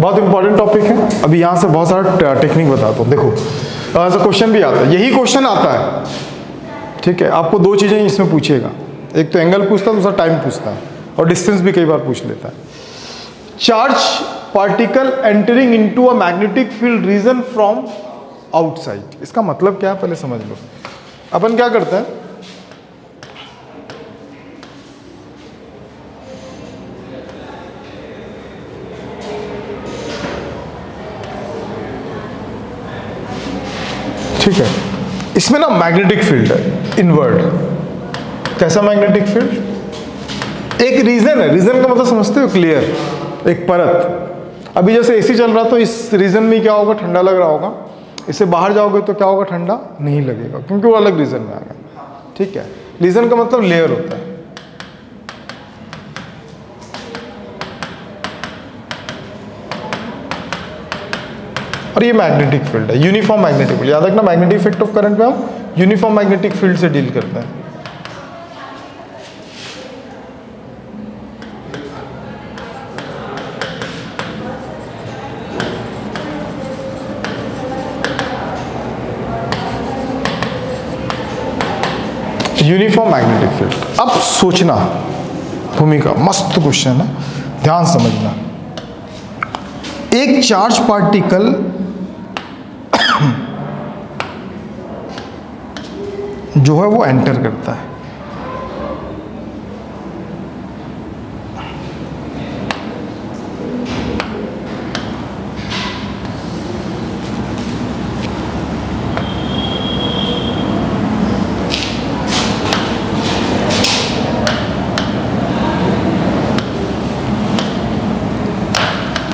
बहुत important topic है। अभी यहाँ से बहुत सारा टेक्निक बताता हूँ। देखो ऐसा क्वेश्चन भी आता है, यही क्वेश्चन आता है, ठीक है। आपको दो चीज़ें इसमें पूछेगा, एक तो एंगल पूछता है, दूसरा टाइम पूछता है, और डिस्टेंस भी कई बार पूछ लेता है। Charge particle entering into a magnetic field region from outside, इसका मतलब क्या है पहले समझ लो। अपन क्या करते हैं, ठीक है, इसमें ना मैग्नेटिक फील्ड है इनवर्ड। कैसा मैग्नेटिक फील्ड? एक रीजन है, रीजन का मतलब समझते हो, क्लियर, एक परत। अभी जैसे एसी चल रहा तो इस रीजन में क्या होगा, ठंडा लग रहा होगा। इससे बाहर जाओगे तो क्या होगा, ठंडा नहीं लगेगा, क्योंकि वो अलग रीजन में आ गया, ठीक है। रीजन का मतलब लेयर होता है। और ये मैग्नेटिक फील्ड है, यूनिफॉर्म मैग्नेटिक फील्ड। याद रखना, मैग्नेटिक इफेक्ट ऑफ करंट में हम यूनिफॉर्म मैग्नेटिक फील्ड से डील करते हैं। Uniform magnetic field. अब सोचना, भूमिका मस्त क्वेश्चन है, ध्यान समझना। एक चार्ज पार्टिकल जो है वो एंटर करता है,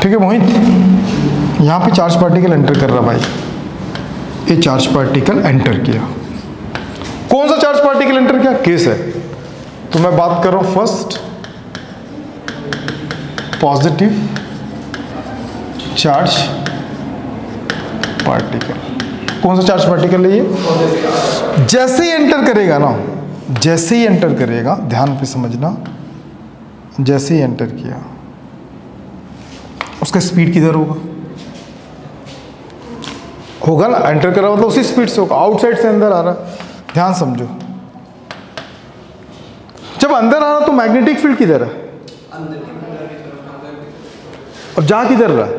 ठीक है मोहित। यहां पे चार्ज पार्टिकल एंटर कर रहा भाई, ये चार्ज पार्टिकल एंटर किया। कौन सा चार्ज पार्टिकल एंटर किया? केस है, तो मैं बात कर रहा हूं फर्स्ट पॉजिटिव चार्ज पार्टिकल। कौन सा चार्ज पार्टिकल है ये? जैसे ही एंटर करेगा ना, जैसे ही एंटर करेगा, ध्यान पे समझना, जैसे ही एंटर किया उसका स्पीड किधर होगा? होगा ना, एंटर कर रहा मतलब उसी स्पीड से होगा, आउटसाइड से अंदर आ रहा। ध्यान समझो, जब अंदर आ रहा तो मैग्नेटिक फील्ड किधर है? और जा किधर रहा है?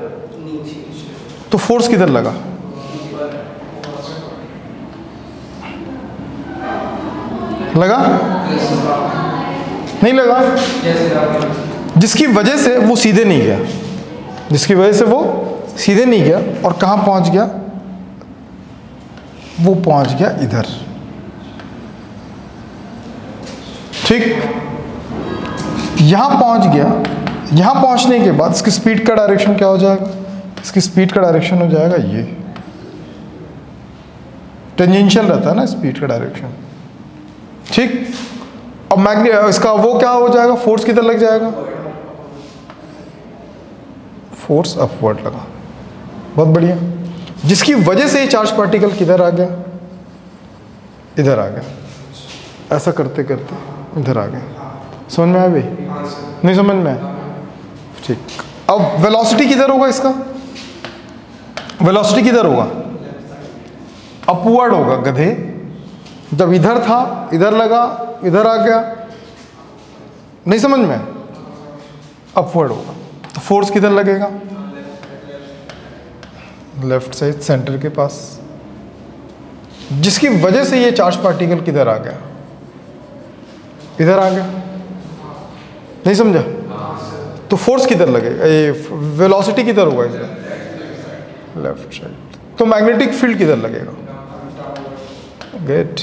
तो फोर्स किधर लगा? लगा? नहीं लगा? जिसकी वजह से वो सीधे नहीं गया, जिसकी वजह से वो सीधे नहीं गया, और कहां पहुंच गया? वो पहुंच गया इधर, ठीक। यहां पहुंच गया, यहां पहुंचने के बाद इसकी स्पीड का डायरेक्शन क्या हो जाएगा? इसकी स्पीड का डायरेक्शन हो जाएगा ये, टेंजेंशियल रहता है ना स्पीड का डायरेक्शन, ठीक। अब इसका वो क्या हो जाएगा, फोर्स किधर लग जाएगा? फोर्स अपवर्ड लगा, बहुत बढ़िया। जिसकी वजह से ये चार्ज पार्टिकल किधर आ गया? इधर आ गया। ऐसा करते करते इधर आ गया। समझ में आया भाई? नहीं समझ में आया? ठीक। अब वेलोसिटी किधर होगा इसका? वेलोसिटी किधर होगा? अपवर्ड होगा गधे। जब इधर था, इधर लगा, इधर आ गया, नहीं समझ में? अपवर्ड होगा, तो फोर्स किधर लगेगा? लेफ्ट साइड सेंटर के पास। जिसकी वजह से ये चार्ज पार्टिकल किधर आ गया? इधर आ गया, नहीं समझा? तो फोर्स किधर लगेगा? ये वेलोसिटी किधर होगा? इधर लेफ्ट साइड। तो मैग्नेटिक फील्ड किधर लगेगा? गेट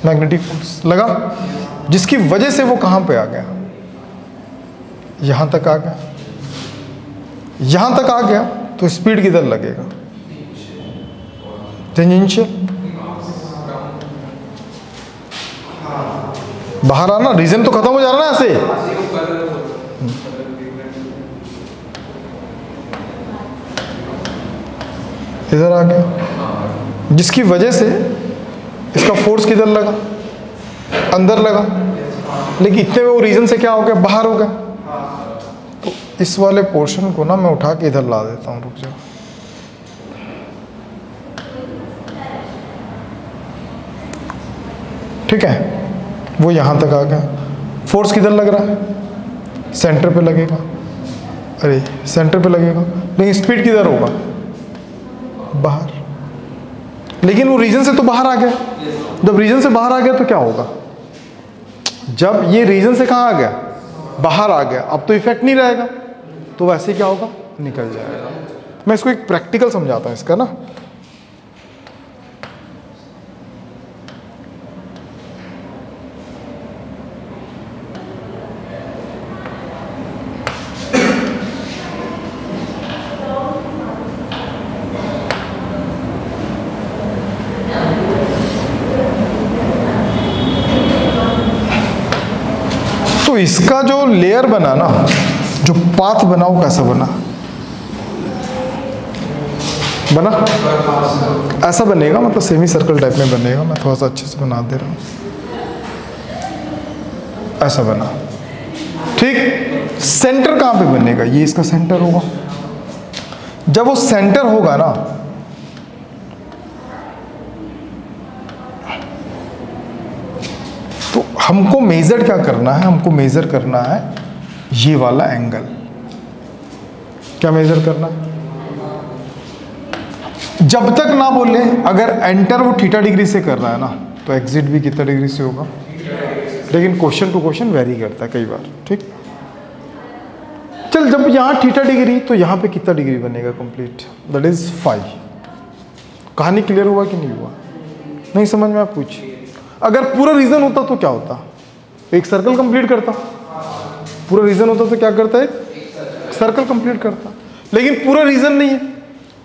मैग्नेटिक फोर्स लगा, जिसकी वजह से वो कहां पे आ गया? यहां तक आ गया। यहां तक आ गया तो स्पीड किधर लगेगा? टेंजेंशियल। बाहर आना, रीजन तो खत्म हो जा रहा है ना ऐसे। इधर आ गया, जिसकी वजह से इसका फोर्स किधर लगा? अंदर लगा, लेकिन इतने में वो रीजन से क्या हो गया? बाहर हो गया। तो इस वाले पोर्शन को ना मैं उठा के इधर ला देता हूँ, रुक जाओ। ठीक है, वो यहाँ तक आ गया। फोर्स किधर लग रहा है? सेंटर पे लगेगा। अरे सेंटर पे लगेगा, लेकिन स्पीड किधर होगा? बाहर। लेकिन वो रीजन से तो बाहर आ गया। जब रीजन से बाहर आ गया तो क्या होगा? जब ये रीजन से कहाँ आ गया? बाहर आ गया। अब तो इफेक्ट नहीं रहेगा, तो वैसे क्या होगा? निकल जाएगा। मैं इसको एक प्रैक्टिकल समझाता हूँ इसका ना। तो इसका जो लेयर बना ना, जो पाथ बना, वो कैसा बना? ऐसा बनेगा, मतलब सेमी सर्कल टाइप में बनेगा। मैं थोड़ा सा अच्छे से बना दे रहा हूँ। ऐसा बना, ठीक। सेंटर कहाँ पे बनेगा? ये इसका सेंटर होगा। जब वो सेंटर होगा ना, तो हमको मेजर क्या करना है? हमको मेजर करना है ये वाला एंगल। क्या मेजर करना है? जब तक ना बोले, अगर एंटर वो थीटा डिग्री से कर रहा है ना, तो एग्जिट भी कितना डिग्री से होगा? लेकिन क्वेश्चन टू क्वेश्चन वेरी करता है कई बार, ठीक। चल, जब यहाँ थीटा डिग्री, तो यहाँ पे कितना डिग्री बनेगा कंप्लीट? That is 5। कहानी क्लियर हुआ कि नहीं हुआ? नहीं समझ में? आप पूछ। अगर पूरा रीजन होता तो क्या होता? एक सर्कल कंप्लीट करता। पूरा रीजन होता तो क्या करता है? सर्कल कंप्लीट करता। लेकिन पूरा रीजन नहीं है।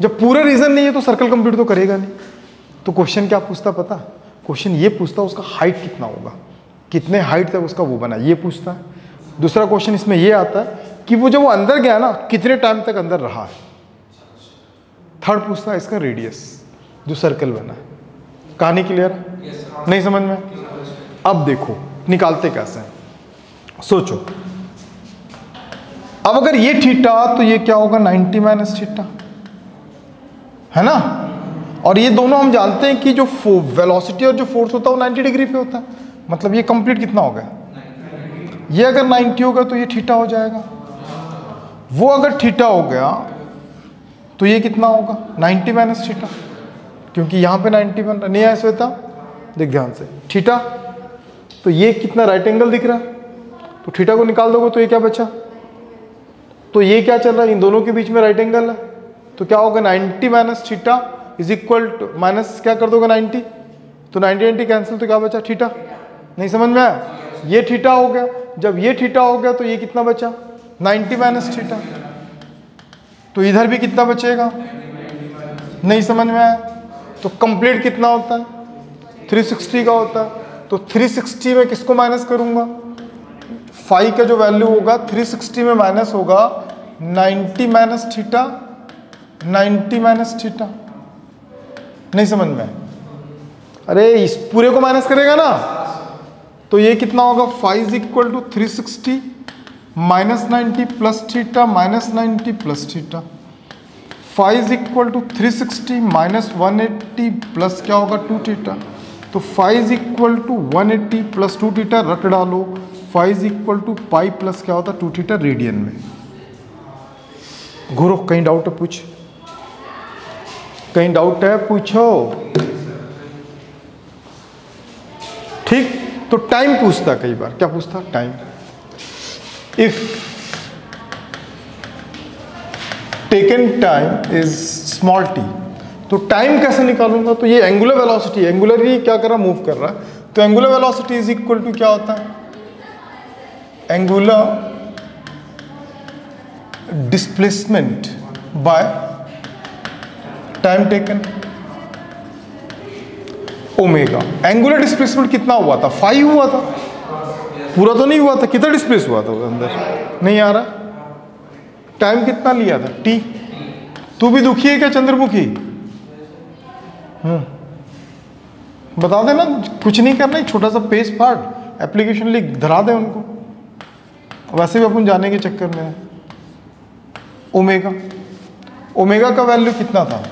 जब पूरा रीजन नहीं है तो सर्कल कंप्लीट तो करेगा नहीं। तो क्वेश्चन क्या पूछता पता? क्वेश्चन ये पूछता उसका हाइट कितना होगा, कितने हाइट तक उसका वो बना, ये पूछता है। दूसरा क्वेश्चन इसमें ये आता है कि वो जब वो अंदर गया ना, कितने टाइम तक अंदर रहा है। थर्ड पूछता है इसका रेडियस, जो सर्कल बना है। कहानी क्लियर है? नहीं समझ में? अब देखो निकालते कैसे हैं, सोचो। अब अगर ये थीटा, तो ये क्या होगा? 90 माइनस थीटा, है ना। और ये दोनों हम जानते हैं कि जो वेलोसिटी और जो फोर्स होता है वो 90 डिग्री पे होता है। मतलब ये कंप्लीट कितना हो गया? ये अगर 90 होगा तो ये थीटा हो जाएगा। वो अगर थीटा हो गया तो ये कितना होगा? 90 माइनस थीटा, क्योंकि यहाँ पे 90 बन रहा। नहीं है श्वेता? देख ध्यान से, थीटा, तो ये कितना राइट एंगल दिख रहा है, तो थीटा को निकाल दोगे तो ये क्या बचा? तो ये क्या चल रहा है? इन दोनों के बीच में राइट एंगल है, तो क्या होगा? 90 minus theta is equal to, minus क्या कर दोगे? 90, तो 90 कैंसिल, तो क्या बचा? थीटा। नहीं समझ में आया? ये थीटा हो गया। जब ये थीटा हो गया तो ये कितना बचा? 90 माइनस थीटा। तो इधर भी कितना बचेगा? नहीं समझ में आया? तो कंप्लीट कितना होता है? 360 का होता है। तो 360 में किसको माइनस करूंगा? फाई का जो वैल्यू होगा 360 में माइनस होगा 90 माइनस थीटा, 90 माइनस थीटा। नहीं समझ में? अरे इस पूरे को माइनस करेगा ना, तो ये कितना होगा? Five is equal to 360 minus 90 plus theta minus 90 plus theta. Five is equal to 360 minus 180 plus क्या होगा? 2 थीटा। तो five is equal to 180 plus 2 theta रट डालो। Five is equal to pi plus क्या होता है? 2 थीटा रेडियन में। गुरु कहीं डाउट है? पूछ, कहीं डाउट है? पूछो। ठीक, तो टाइम पूछता कई बार। क्या पूछता? Time. If taken time is small T, तो टाइम कैसे निकालूंगा? तो ये एंगुलर वेलोसिटी, एंगुलरली क्या कर रहा? मूव कर रहा है। तो angular velocity is equal to क्या होता है? Angular displacement by time taken, omega. Angular displacement कितना हुआ था? 5 हुआ था। पूरा तो नहीं हुआ था। कितना डिस्प्लेस हुआ था अंदर? नहीं आ रहा। टाइम कितना लिया था? टी। तू भी दुखी है क्या चंद्रमुखी? बता देना, कुछ नहीं करना, छोटा सा पेज फाड़, एप्लीकेशन लिख धरा दे उनको। वैसे भी अपन जाने के चक्कर में है। ओमेगा। ओमेगा का वैल्यू कितना था?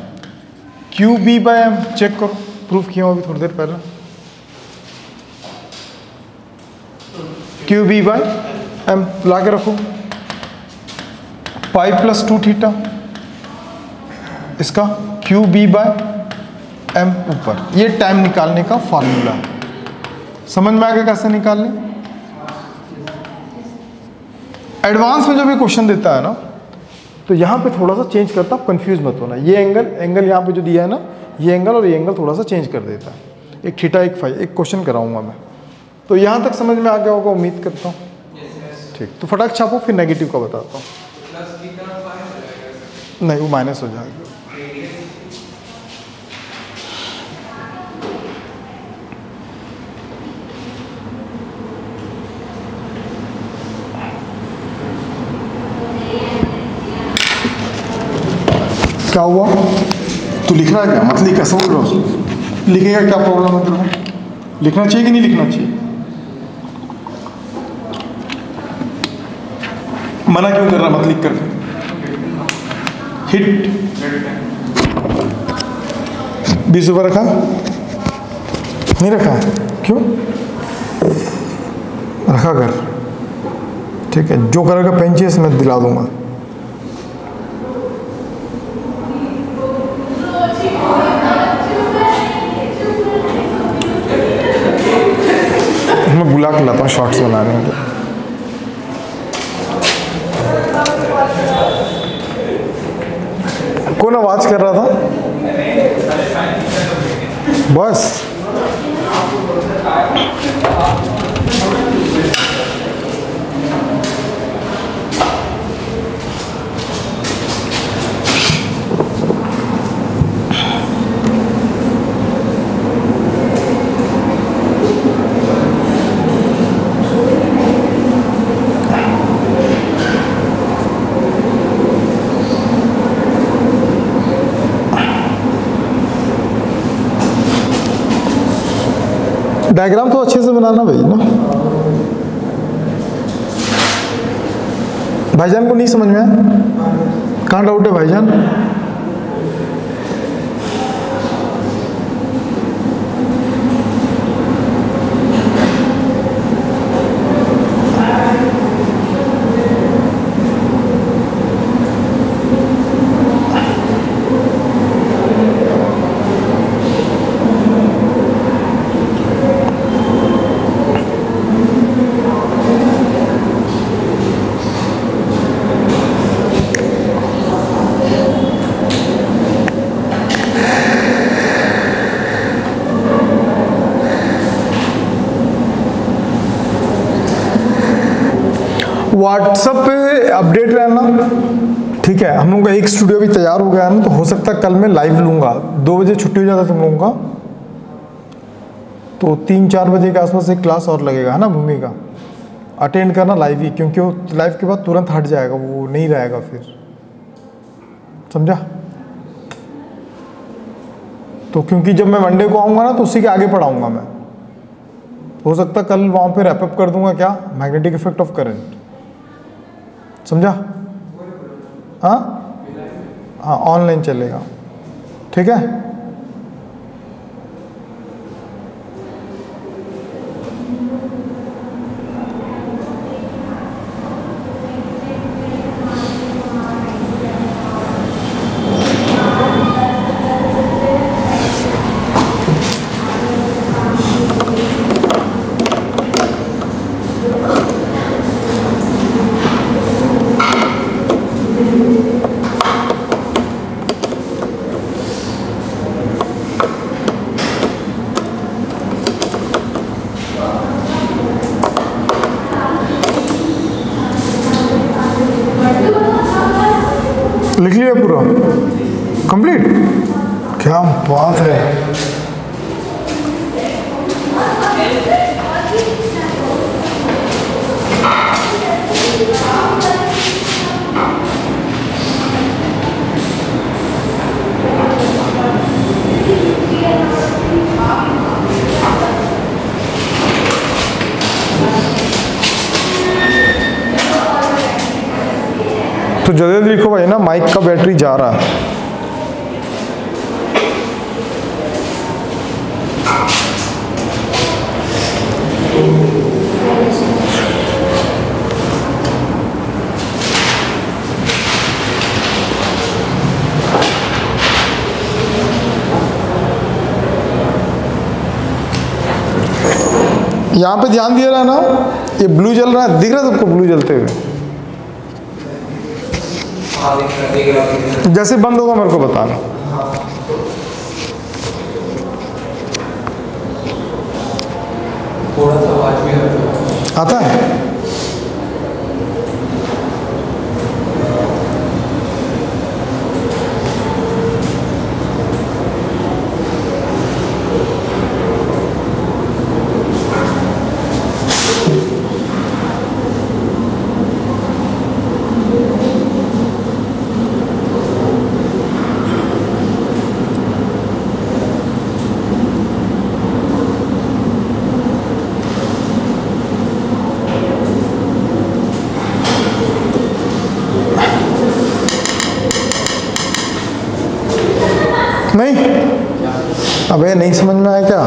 Q B by m. Check करो, प्रूफ किया अभी थोड़ी देर पहले। क्यू बी बाय एम ला के रखो, पाई प्लस 2 थीटा, इसका क्यू बी बाय एम ऊपर। ये टाइम निकालने का फॉर्मूला है। समझ में आ गया कैसे निकालने? एडवांस में जब ये क्वेश्चन देता है ना, तो यहाँ पे थोड़ा सा चेंज करता, आप कंफ्यूज मत होना। ये एंगल यहाँ पे जो दिया है ना, ये एंगल और ये एंगल थोड़ा सा चेंज कर देता है। एक थीटा एक फाई, एक क्वेश्चन कराऊंगा मैं। तो यहाँ तक समझ में आ गया होगा, उम्मीद करता हूँ। ठीक, तो फटाक छापो, फिर नेगेटिव का बताता हूँ। नहीं, वो माइनस हो जाएगा। क्या हुआ? तू लिख रहा है क्या? मत लिख, ऐसा बोल रहा हूँ। लिखेगा क्या प्रॉब्लम है तेरे को? लिखना चाहिए कि नहीं लिखना चाहिए? मना क्यों कर रहा? मत लिख करके। हिट 20 रुपये रखा नहीं? रखा क्यों? रखा कर। ठीक है, जो करेगा पेंचेस मैं दिला दूंगा। मैं बुला के लाता हूँ शॉर्ट्स बनाने के। कौन आवाज कर रहा था? बस डायग्राम तो अच्छे से बनाना भाई ना। भाईजान को नहीं समझ में आया? कहाँ डाउट है भाईजान? व्हाट्सएप पे अपडेट रहना। ठीक है, हम लोग का एक स्टूडियो भी तैयार हो गया है ना, तो हो सकता है कल मैं लाइव लूँगा। 2 बजे छुट्टी हो जाता है तुम लोगों का, तो 3-4 बजे के आसपास एक क्लास और लगेगा, है ना भूमि का। अटेंड करना लाइव ही, क्योंकि वो लाइव के बाद तुरंत हट जाएगा, वो नहीं रहेगा फिर। समझा? तो क्योंकि जब मैं मंडे को आऊँगा ना, तो उसी के आगे पढ़ाऊँगा मैं। हो सकता है कल वहाँ पे रैपअप कर दूंगा, क्या मैग्नेटिक इफेक्ट ऑफ करंट। समझा? हाँ हाँ, ऑनलाइन चलेगा। ठीक है, लिख लिया पूरा कंप्लीट? क्या बात है। तो जल्दी लिखो भाई ना, माइक का बैटरी जा रहा है। यहाँ पे ध्यान दिया रहा ना, ये ब्लू जल रहा है, दिख रहा है सबको ब्लू जलते हुए? जैसे बंद होगा मेरे को बताना। थोड़ा सा आवाज भी आता है? नहीं? अबे नहीं समझ में आया क्या?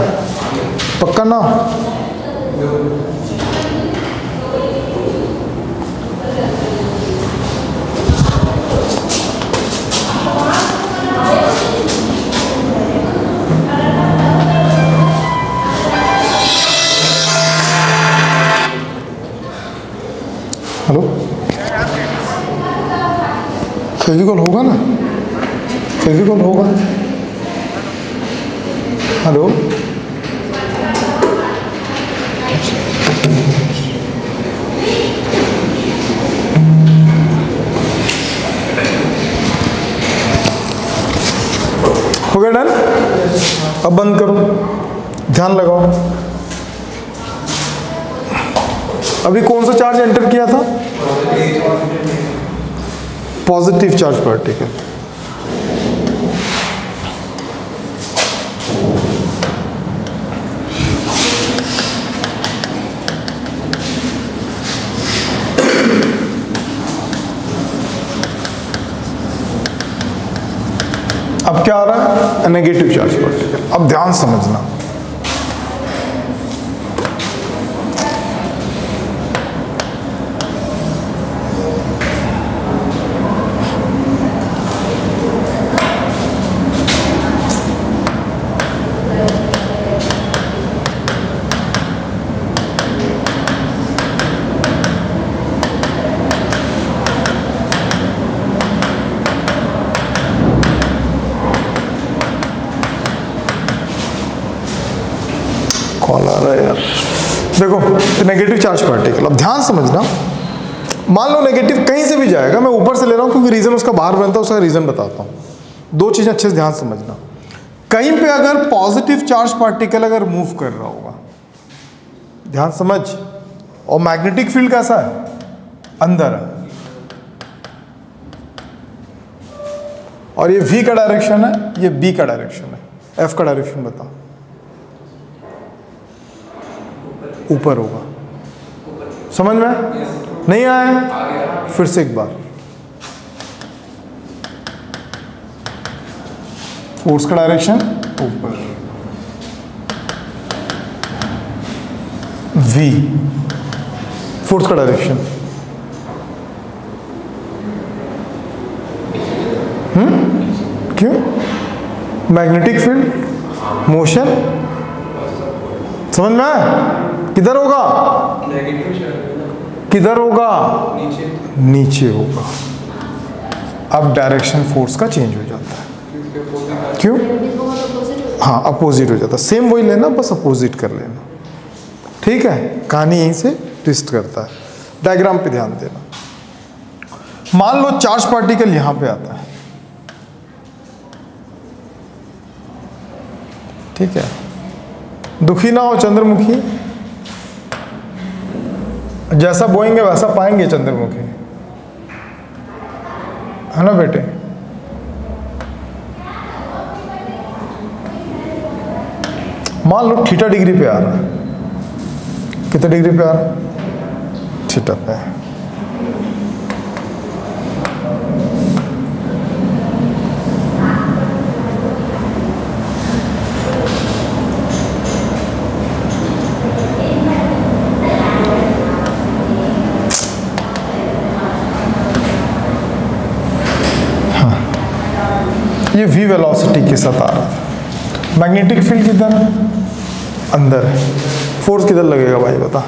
पक्का ना? हेलो, फेविकॉल होगा ना? फेविकॉल होगा। हेलो, हो गया डन? अब बंद करो, ध्यान लगाओ। अभी कौन सा चार्ज एंटर किया था? Positive charge particle. अब क्या आ रहा है? Negative charge particle. अब ध्यान समझना, कौन आ रहा है यार? देखो, नेगेटिव चार्ज पार्टिकल। अब ध्यान समझना, मान लो नेगेटिव कहीं से भी जाएगा, मैं ऊपर से ले रहा हूँ क्योंकि रीजन उसका बाहर बनता है, उसका रीजन बताता हूँ। दो चीजें अच्छे से ध्यान समझना। कहीं पे अगर पॉजिटिव चार्ज पार्टिकल अगर मूव कर रहा होगा, ध्यान समझ, और मैग्नेटिक फील्ड कैसा है? अंदर है, और ये V का डायरेक्शन है, ये B का डायरेक्शन है। F का डायरेक्शन बताओ। ऊपर होगा। समझ में नहीं आया? फिर से एक बार, फोर्स का डायरेक्शन ऊपर, V फोर्स का डायरेक्शन, क्यों? Magnetic field, motion. समझ में आया? किधर होगा? किधर होगा? नीचे होगा। अब डायरेक्शन फोर्स का चेंज हो जाता है। क्यों? हाँ, अपोजिट हो जाता है। सेम वही लेना, बस अपोजिट कर लेना। ठीक है, कहानी यहीं से ट्विस्ट करता है। डायग्राम पे ध्यान देना। मान लो चार्ज पार्टिकल यहां पे आता है, ठीक है? दुखी ना हो चंद्रमुखी, जैसा बोएंगे वैसा पाएंगे चंद्रमुखी, है ना बेटे? मान लो थीटा डिग्री पे आ रहा है। कितने डिग्री पे आ रहा है? थीटा पे। v वेलोसिटी के साथ आ रहा था। मैग्नेटिक फील्ड किधर है? अंदर है। फोर्स किधर लगेगा भाई बता?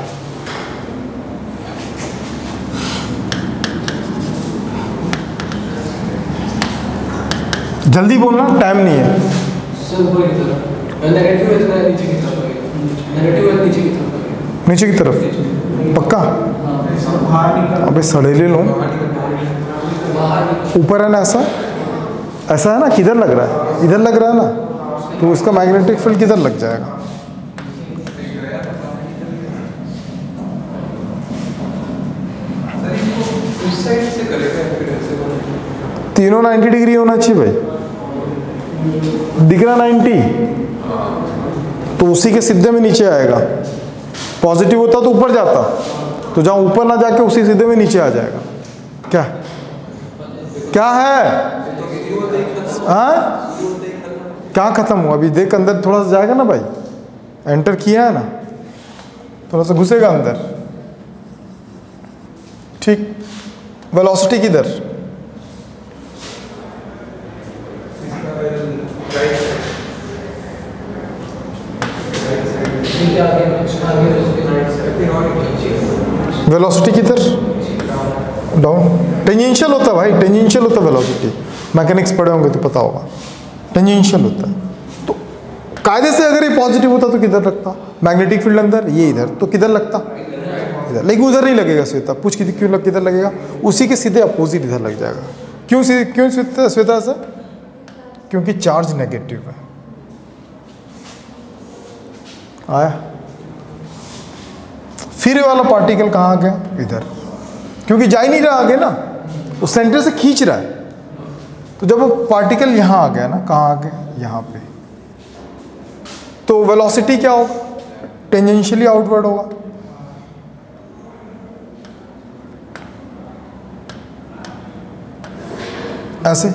जल्दी बोलना, टाइम नहीं है। नेगेटिव इतना नीचे की तरफ लगेगा, नेगेटिव नीचे की तरफ लगेगा, नीचे की तरफ पक्का? अबे सड़ेले लो, ऊपर है ना, ऐसा ऐसा है ना, किधर लग रहा है? इधर लग रहा है ना, तो उसका मैग्नेटिक फील्ड किधर लग जाएगा? उस साइड से करेगा फिर ऐसे तीनों 90 डिग्री होना चाहिए भाई। दिख रहा 90, तो उसी के सीधे में नीचे आएगा। पॉजिटिव होता तो ऊपर जाता, तो जहां ऊपर ना जाके उसी सीधे में नीचे आ जाएगा। क्या क्या है? हाँ, क्या खत्म हुआ? अभी देख, अंदर थोड़ा सा जाएगा ना भाई, एंटर किया है ना, थोड़ा सा घुसेगा अंदर। ठीक, वेलोसिटी किधर? वेलोसिटी किधर? डाउन। टेंजेंशियल होता है भाई, टेंजेंशियल होता है वेलोसिटी। मैकेनिक्स पढ़े होंगे तो पता होगा, टेंजेंशियल होता है। तो कायदे से अगर ये पॉजिटिव होता तो किधर लगता? मैग्नेटिक फील्ड अंदर, ये इधर, तो किधर लगता? इधर। लेकिन उधर नहीं लगेगा श्वेता। पूछ क्यों किधर लगेगा? उसी के सीधे अपोजिट इधर लग जाएगा। क्यों श्वेता सर? क्योंकि चार्ज नेगेटिव है। आया? फिर ये वाला पार्टिकल कहाँ आ गया? इधर, क्योंकि जा ही नहीं रहा आगे ना, तो सेंटर से खींच रहा है। तो जब वो पार्टिकल यहाँ आ गया ना, कहाँ आ गया? यहाँ पे, तो वेलोसिटी क्या होगा? टेंजेंशियली आउटवर्ड होगा। ऐसे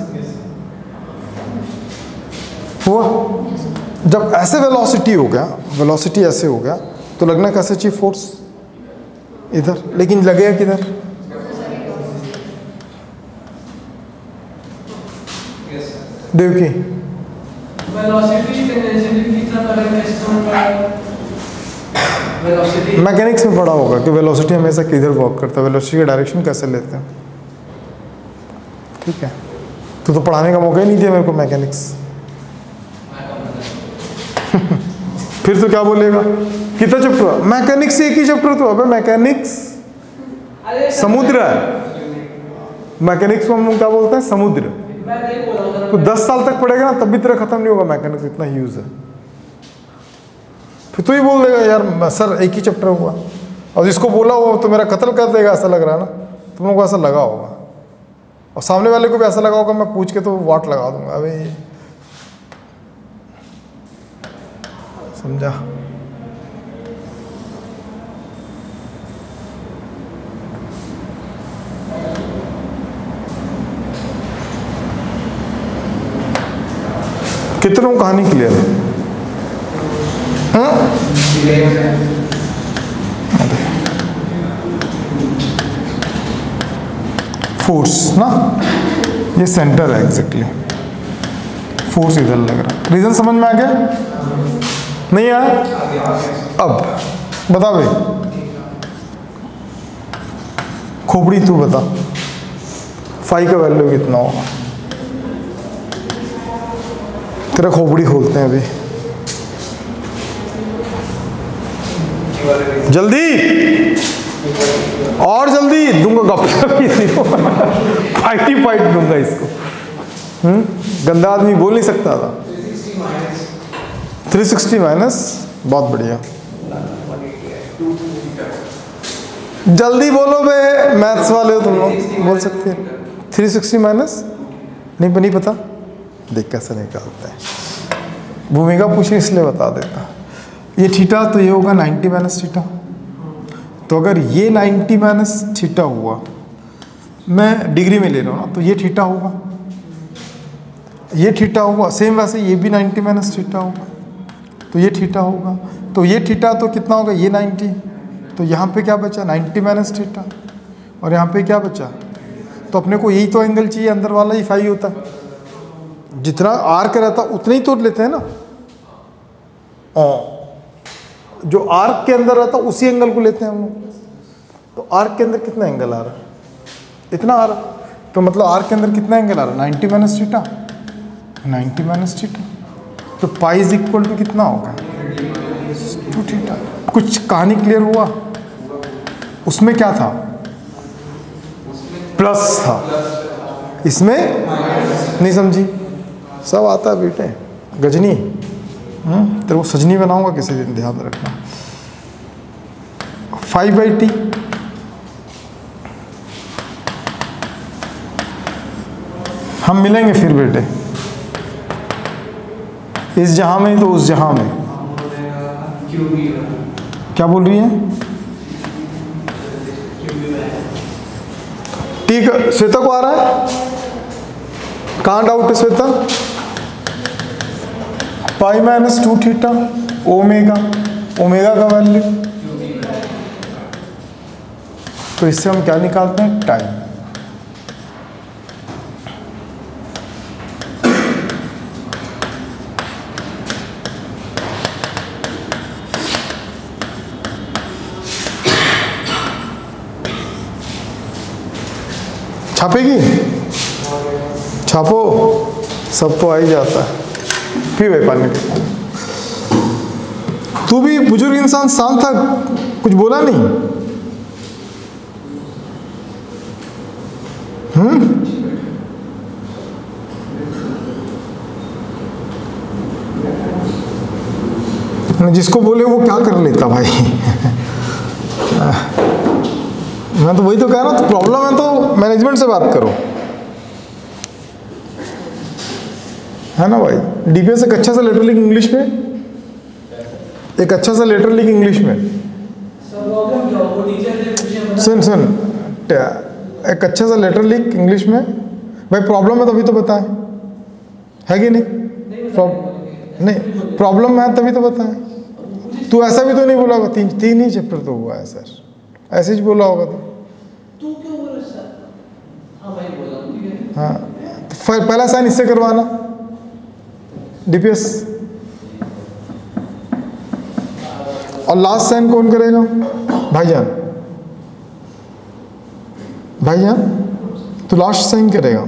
हुआ। जब ऐसे वेलोसिटी हो गया, वेलोसिटी ऐसे हो गया, तो लगना कैसे चाहिए? फोर्स इधर, लेकिन लगेगा किधर? देवकी, मैकेनिक्स में पढ़ा होगा कि वेलोसिटी हमेशा किधर वर्क करता है, वेलोसिटी का डायरेक्शन कैसे लेते हैं। ठीक है, तो पढ़ाने का मौका ही नहीं दिया मेरे को मैकेनिक्स। फिर तो क्या बोलेगा? कितना चैप्टर? मैकेनिक्स एक ही चैप्टर तो। अबे मैकेनिक्स समुद्र है। मैकेनिक्स को हम लोग क्या बोलते हैं? समुद्र। तो 10 साल तक पढ़ेगा ना, तब भी तेरा खत्म नहीं होगा मैकेनिक्स, इतना यूज है। फिर तो ही बोल देगा यार सर एक ही चैप्टर हुआ, और जिसको बोला वो तो मेरा कत्ल कर देगा, ऐसा लग रहा है ना। तुम लोग को ऐसा लगा होगा, और सामने वाले को भी ऐसा लगा होगा, मैं पूछ के तो वाट लगा दूंगा। अभी समझा? कितनों कहानी क्लियर है? फोर्स ना, ये सेंटर है एग्जैक्टली। फोर्स इधर लग रहा है। रीजन समझ में आ गया? नहीं आया? अब बता भाई, खोपड़ी तू बता, फाई का वैल्यू कितना होगा? तेरा खोपड़ी खोलते हैं अभी, जल्दी और जल्दी दूंगा गप किसी को। फाइट दूंगा इसको। गंदा आदमी बोल नहीं सकता था। 360 माइनस, बहुत बढ़िया। जल्दी बोलो बे, मैथ्स वाले हो तुम लोग, बोल सकते हैं। 360 माइनस नहीं पता, देख कैसे निकालता है। भूमिका पूछे इसलिए बता देता। ये थीटा, तो ये होगा 90 माइनस थीटा। तो अगर ये 90 माइनस थीटा हुआ, मैं डिग्री में ले रहा हूँ ना, तो ये थीटा होगा, ये थीटा होगा। सेम वैसे ये भी 90 माइनस थीटा होगा, तो ये थीटा होगा। तो ये थीटा तो कितना होगा? ये 90। तो यहाँ पे क्या बचा? 90 माइनस थीटा। और यहाँ पे क्या बचा? तो अपने को यही तो एंगल चाहिए, अंदर वाला ही फाई होता है। जितना आर्क रहता उतना ही तो लेते हैं ना। जो आर्क के अंदर रहता उसी एंगल को लेते हैं हम लोग। तो आर्क के अंदर कितना एंगल आ रहा है? इतना आ रहा है। तो मतलब आर्क के अंदर कितना एंगल आ रहा है? 90 माइनस थीटा, 90 माइनस थीटा। तो पाई इज इक्वल टू कितना होगा? 2 थीटा। कुछ कहानी क्लियर हुआ? उसमें क्या था? प्लस था, इसमें नहीं समझी? सब आता है बेटे। गजनी तेरे को सजनी बनाऊंगा किसी दिन, ध्यान रखना। 5/t हम मिलेंगे फिर बेटे, इस जहां में तो उस जहां में। क्या बोल रही है? ठीक है, श्वेता को आ रहा है? कहाँ डाउट है Shweta? Pi minus 2 theta omega, omega का वैल्यू। तो इससे हम क्या निकालते हैं? टाइम। छापेगी? छापो, सब तो आ ही जाता है। पी भाई पानी पी। तू भी बुजुर्ग इंसान शांत था, कुछ बोला नहीं? जिसको बोले वो क्या कर लेता भाई। मैं तो वही तो कह रहा हूँ, तो प्रॉब्लम है तो मैनेजमेंट से बात करो, है ना भाई। डीपीएस एक अच्छा सा लेटर लिख इंग्लिश में, एक अच्छा सा लेटर लिख इंग्लिश में। सुन सुन, एक अच्छा सा लेटर लिख इंग्लिश में। भाई प्रॉब्लम है तभी तो बताएं, है कि नहीं? नहीं प्रॉब्लम है तभी तो बताएं। तू ऐसा भी तो नहीं बोला होगा, तीन ही चैप्टर तो हुआ है सर, ऐसे ही बोला होगा तो। तू क्यों बोल रहा सर? हाँ भाई बोला, ठीक है। हाँ, तो पहला साइन इससे करवाना, डीपीएस। और लास्ट साइन कौन करेगा? भाईजान, भाईजान तो लास्ट साइन करेगा।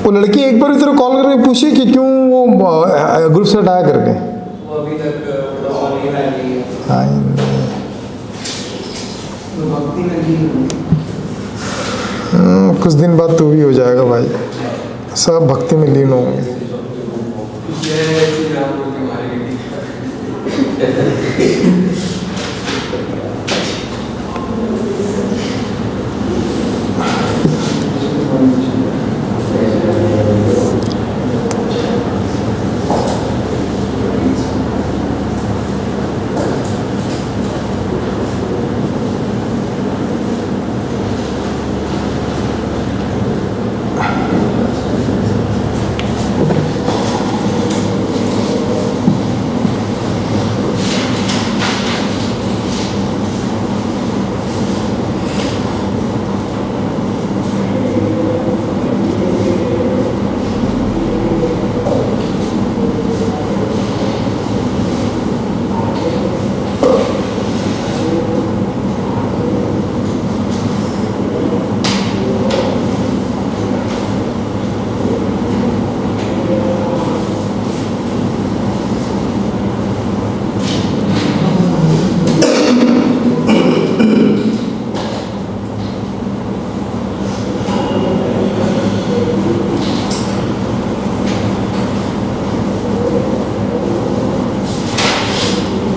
वो लड़की एक बार तेरे कॉल करके पूछी कि क्यों वो ग्रुप से हटाया करके। वो अभी तक कॉल नहीं आ रही है। हाँ, तो भक्ति में भी कुछ दिन बाद तू भी हो जाएगा भाई, सब भक्ति में लीन होंगे।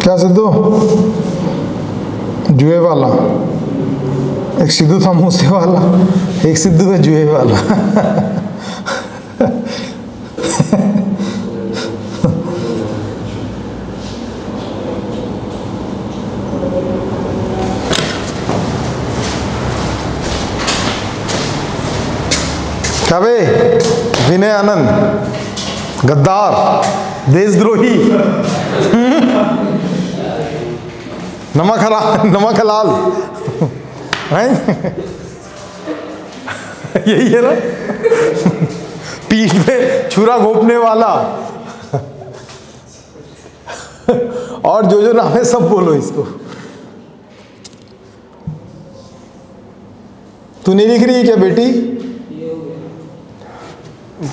क्या सिद्धू जुए वाला एक सिद्धू था मूसे वाला, एक सिद्धू है जुए वाला। क्या बे? विनय आनंद, गद्दार, देशद्रोही, नमक हलाल हैं? यही है ना? पीठ पे छुरा घोंपने वाला। और जो जो नाम है सब बोलो इसको। तू नहीं लिख रही है क्या बेटी?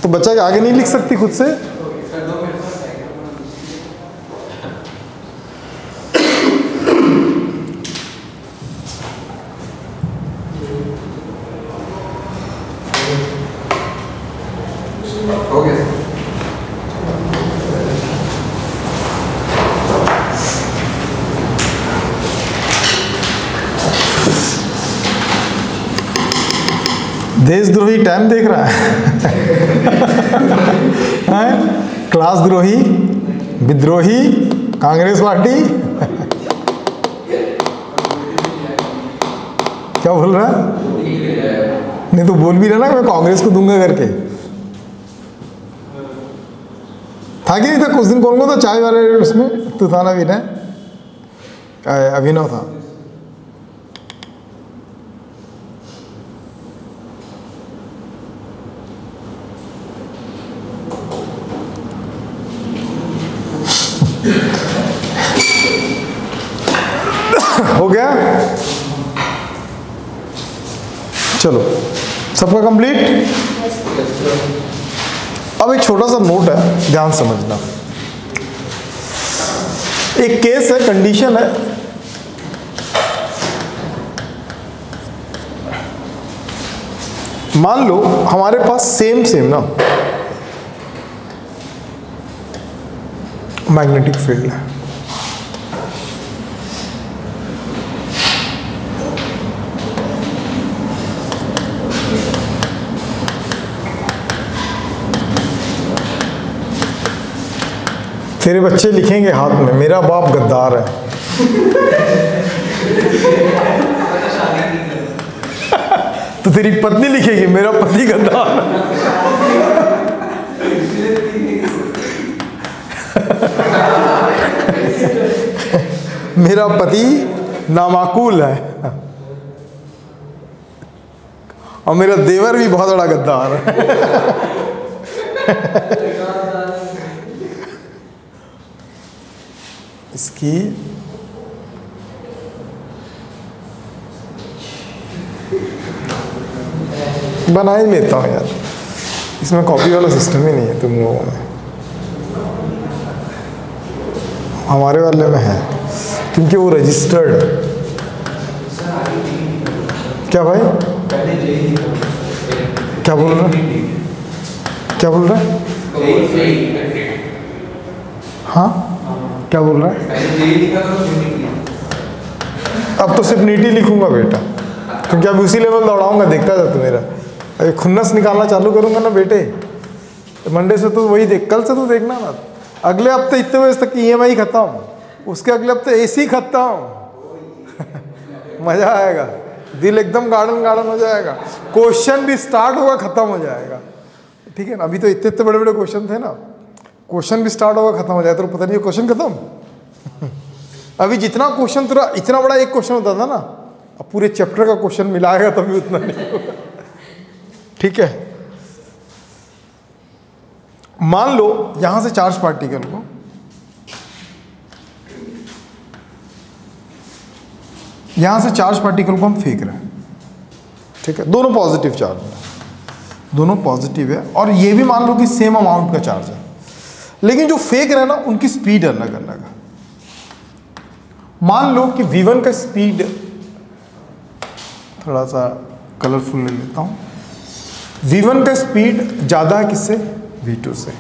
तो बच्चा के आगे नहीं लिख सकती खुद से? देशद्रोही टाइम देख रहा है। क्लास द्रोही, विद्रोही, कांग्रेस पार्टी। क्या बोल रहा है? नहीं तो बोल भी रहा ना मैं कांग्रेस को दूंगा करके। था कि नहीं था? कुछ दिन कौन था चाय वाले उसमें? तो था ना विनय, अभिनव था। हो गया? चलो, सबका कंप्लीट? अब एक छोटा सा नोट है, ध्यान समझना। एक केस है, कंडीशन है। मान लो हमारे पास सेम ना मैग्नेटिक फील्ड है। तेरे बच्चे लिखेंगे हाथ में मेरा बाप गद्दार है। तो तेरी पत्नी लिखेगी मेरा पति गद्दार है। मेरा पति नामाकूल है और मेरा देवर भी बहुत बड़ा गद्दार है। इसकी बना ही लेता हूँ यार, इसमें कॉपी वाला सिस्टम ही नहीं है तुम लोगों में। हमारे वाले में है क्योंकि वो रजिस्टर्ड है। क्या भाई? क्या बोल रहा है? क्या बोल रहा है? हाँ क्या बोल रहा है? अब तो सिर्फ नीटी लिखूंगा बेटा, क्योंकि अब उसी लेवल दौड़ाऊंगा। देखता जा तू मेरा, अभी खुन्नस निकालना चालू करूंगा ना बेटे, तो मंडे से तो वही देख, कल से तो देखना ना। अगले हफ्ते इतने बजे तक की EMI खत्म, उसके अगले हफ्ते AC खत्म। मजा आएगा, दिल एकदम गार्डन हो जाएगा। क्वेश्चन भी स्टार्ट होगा, खत्म हो जाएगा। ठीक है ना? अभी तो इतने बड़े बड़े क्वेश्चन थे ना, क्वेश्चन भी स्टार्ट होगा, खत्म हो जाएगा। तो पता नहीं क्वेश्चन खत्म। अभी जितना क्वेश्चन तेरा, इतना बड़ा एक क्वेश्चन होता था ना, अब पूरे चैप्टर का क्वेश्चन मिलाएगा तभी उतना नहीं होगा। ठीक है? मान लो यहां से चार्ज पार्टिकल को हम फेंक रहे हैं। ठीक है? दोनों पॉजिटिव चार्ज है, दोनों पॉजिटिव है, और ये भी मान लो कि सेम अमाउंट का चार्ज है, लेकिन जो फेंक रहे हैं ना उनकी स्पीड अलग अलग है। मान लो कि V1 का स्पीड, थोड़ा सा कलरफुल ले लेता हूं, V1 का स्पीड ज़्यादा है किससे? V2 से।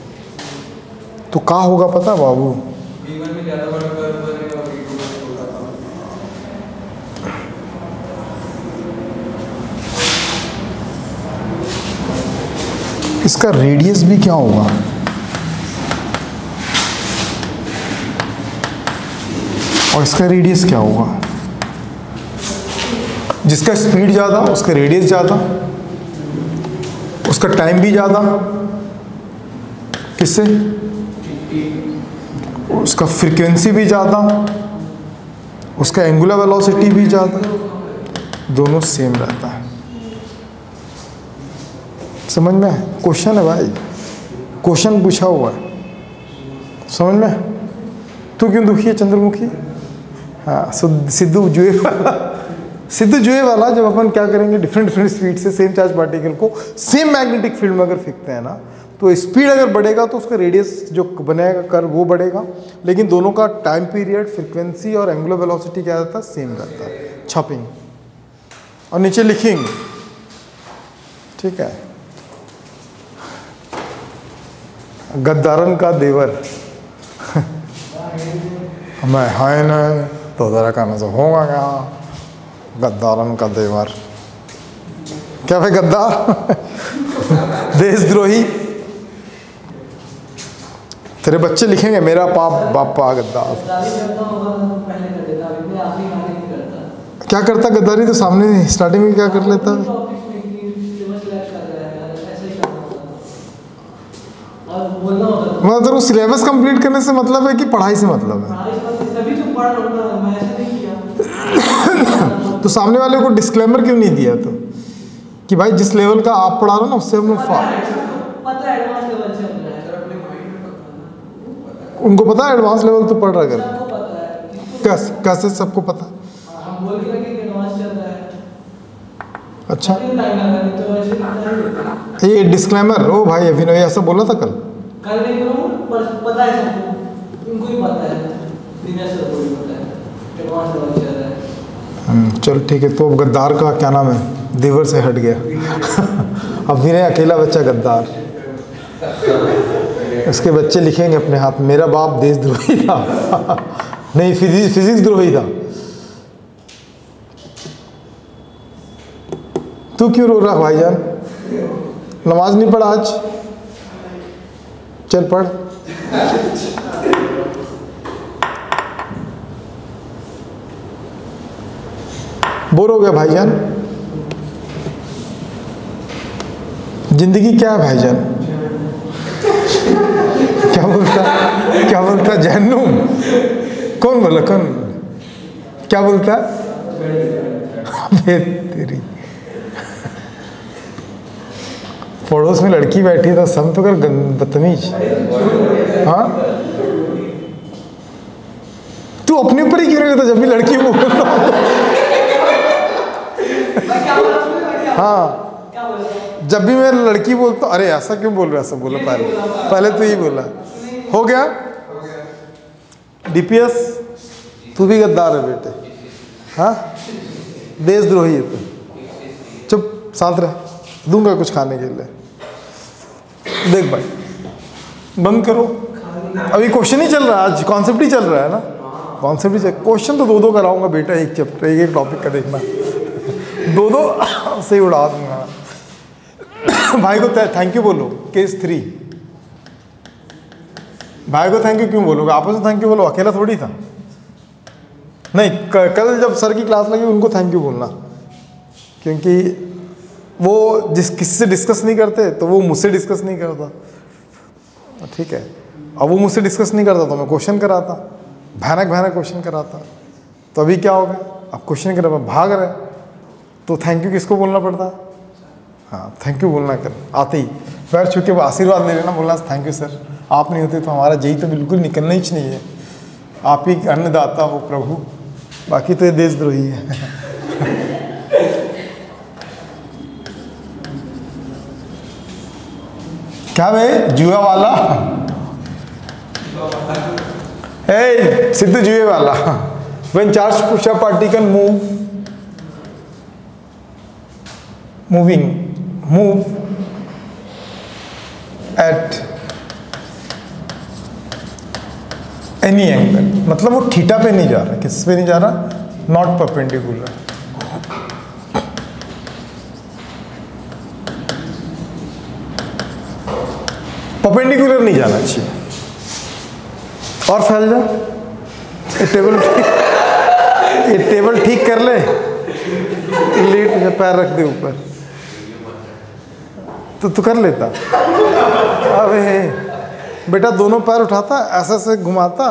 तो क्या होगा पता बाबू? V1 में ज़्यादा बड़ा कर्व बनेगा और V2 में छोटा। इसका रेडियस भी क्या होगा? और इसका रेडियस क्या होगा? जिसका स्पीड ज़्यादा उसका रेडियस ज़्यादा, उसका टाइम भी ज़्यादा, किससे? उसका फ्रीक्वेंसी भी ज़्यादा, उसका एंगुलर वेलोसिटी भी ज़्यादा, दोनों सेम रहता है। समझ में? क्वेश्चन है भाई, क्वेश्चन पूछा हुआ है, समझ में? तू क्यों दुखी है चंद्रमुखी? हाँ, सिद्धू जुए वाला, सिद्धू जुए वाला जब अपन क्या करेंगे, डिफरेंट स्पीड से सेम चार्ज पार्टिकल को सेम मैग्नेटिक फील्ड में अगर फेंकते हैं ना, तो स्पीड अगर बढ़ेगा तो उसका रेडियस जो बनेगा कर वो बढ़ेगा, लेकिन दोनों का टाइम पीरियड, फ्रीक्वेंसी और एंगुलर वेलोसिटी क्या रहता है? सेम रहता है। छपिंग और नीचे लिखेंगे, ठीक है। गद्दारन का देवर मैं है न तो जरा कहना से होगा क्या? गद्दारन का देवर, क्या भाई गद्दार? देशद्रोही। तेरे बच्चे लिखेंगे मेरा बापा गद्दार। क्या करता गद्दारी? तो सामने स्टार्टिंग में क्या कर लेता? मतलब तो सिलेबस कंप्लीट करने से मतलब है कि पढ़ाई से मतलब है? तो सामने वाले को डिस्क्लेमर क्यों नहीं दिया तो, कि भाई जिस लेवल का आप पढ़ा रहे हो ना उससे हम लोग उनको पता है एडवांस लेवल तो पढ़ रहा कर कैसे सबको पता? अच्छा, ये डिस्क्लेमर। ओ भाई अभिनव ऐसा बोला था कल पता है सबको, उनको ही पता है, चल ठीक है। तो अब गद्दार का क्या नाम है? देवर से हट गया। अब विनय अकेला बच्चा गद्दार। उसके बच्चे लिखेंगे अपने हाथ, मेरा बाप देशद्रोही था। नहीं, फिजिक्स द्रोही था। तू क्यों रो रहा भाईजान? नमाज नहीं पढ़ा आज? चल पढ़। बोर हो गया भाईजान? जिंदगी क्या है भाईजान? क्या बोलता जहन्नुम? कौन बोला? कौन क्या बोलता? तेरी पड़ोस में लड़की बैठी था, सब तो कर बदतमीज। हाँ, तू अपने ऊपर ही क्यों नहीं लेता जब भी लड़की बोल रहा? हाँ, जब भी मैं लड़की बोलता हूँ, अरे ऐसा क्यों बोल रहा है? ऐसा बोला पहले तो ही बोला। हो गया डीपीएस? तू भी गद्दार है बेटे। हाँ, देशद्रोही है तू। चुप, शांत रह, दूंगा कुछ खाने के लिए। देख भाई, बंद करो। अभी क्वेश्चन ही चल रहा है, आज कॉन्सेप्ट ही चल रहा है ना। कॉन्सेप्ट ही चल, क्वेश्चन तो दो कराऊंगा बेटा, एक चैप्टर एक टॉपिक का देखना। दो से ही उड़ा दूंगा। भाई को थैंक यू बोलो। केस 3, भाई को थैंक यू क्यों बोलोगे? आपस में थैंक यू बोलो, अकेला थोड़ी था। नहीं, कल जब सर की क्लास लगी उनको थैंक यू बोलना, क्योंकि वो किससे डिस्कस नहीं करते तो वो मुझसे डिस्कस नहीं करता, ठीक है। अब वो मुझसे डिस्कस नहीं करता तो मैं क्वेश्चन कराता, भयानक क्वेश्चन कराता। तो अभी क्या हो गया? अब क्वेश्चन कर भाग रहे, तो थैंक यू किसको बोलना पड़ता? हाँ, थैंक यू बोलना कर आते ही पैर छू के आशीर्वाद ले लेना, बोलना थैंक यू सर, आप नहीं होते तो हमारा जेई तो बिल्कुल निकलना ही नहीं है। आप ही अन्नदाता हो प्रभु, बाकी तो ये देशद्रोही है। क्या भाई जुआ वाला? हे सिद्धू जुए वाला। When charged push-up particle move at any angle, मतलब वो थीटा पे नहीं जा रहा, किस पे नहीं जा रहा? Not perpendicular. परपेंडिकुलर नहीं जाना चाहिए। और फैल जा, ये टेबल ठीक कर ले, लेट जा, पैर रख दे ऊपर, तो तू कर लेता। अबे बेटा दोनों पैर उठाता, ऐसा ऐसे घुमाता,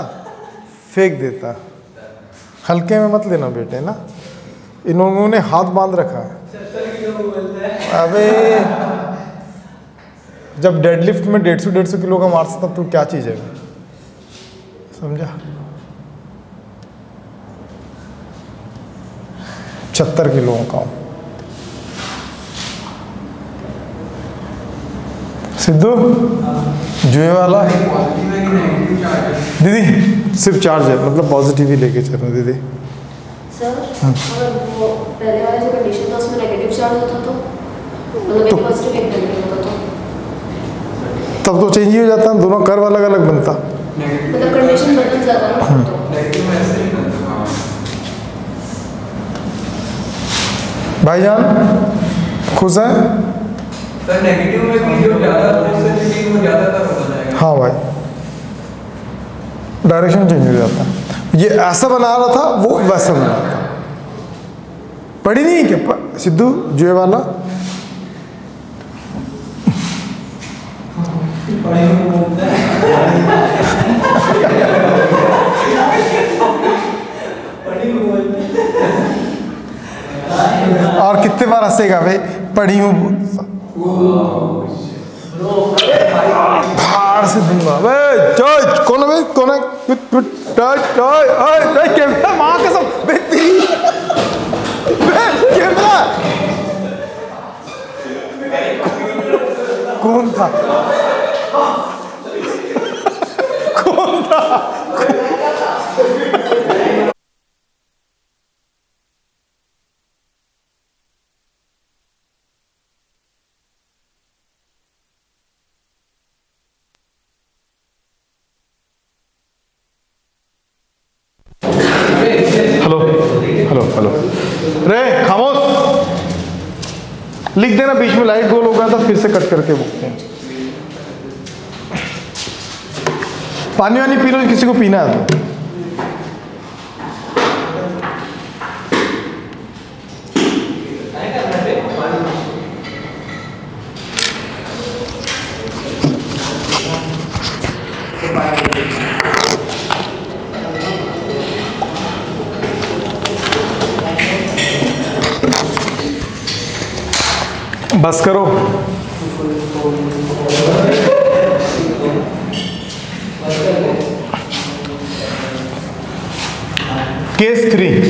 फेंक देता। हल्के में मत लेना बेटे ना, इन्होंने हाथ बांध रखा है। अबे जब डेडलिफ्ट में 150 किलो का मारता तब तू क्या चीज़ है, समझा? 76 किलो का हूँ। सिद्धू जुए वाला दीदी सिर्फ चार्ज है, मतलब पॉजिटिव ही लेके चल रहा दीदी। सर अगर वो पहले वाला जो कंडीशन था उसमें नेगेटिव चार्ज होता तो मतलब एक पॉजिटिव एक नेगेटिव होता तो तब तो चेंज ही हो जाता, दोनों कर्व अलग अलग बनता, मतलब कंडीशन बदल जाता ना। तो भाईजान खुश है? सर नेगेटिव में भी जो ज़्यादा पॉजिटिव वो ज़्यादातर हो जाएगा। हाँ भाई, डायरेक्शन चेंज हो जाता है। ये ऐसा बना रहा था, वो वैसा बना रहा था। पढ़ी नहीं क्या सिद्धू जुए वाला? और कितने बार हंसेगा भाई, पढ़ी हूँ भाड़ से दूंगा। कौन है भाई, कौन है? कैमरा माँ के सब कैमरा कौन था? कौन था? हेलो हेलो हेलो, रे खामोश, लिख देना बीच में लाइट गोल हो गया था, फिर से कट करके बोलते हैं। पानी वानी पी लो, किसी को पीना है तो। बस करो। केस 3,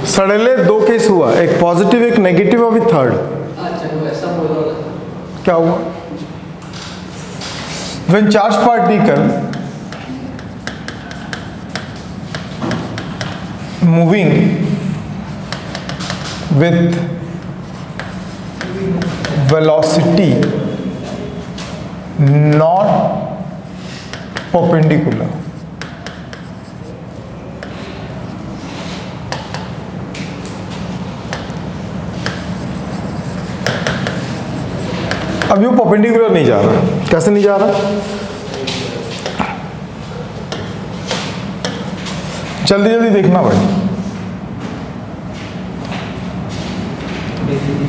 सड़ेले 2 केस हुआ, एक पॉजिटिव एक नेगेटिव, अभी थर्ड। अच्छा वो ऐसा बोल रहा था। क्या हुआ? when charged particle moving with velocity not perpendicular, अब ये परपेंडिकुलर नहीं जा रहा। कैसे नहीं जा रहा? जल्दी जल्दी देखना भाई।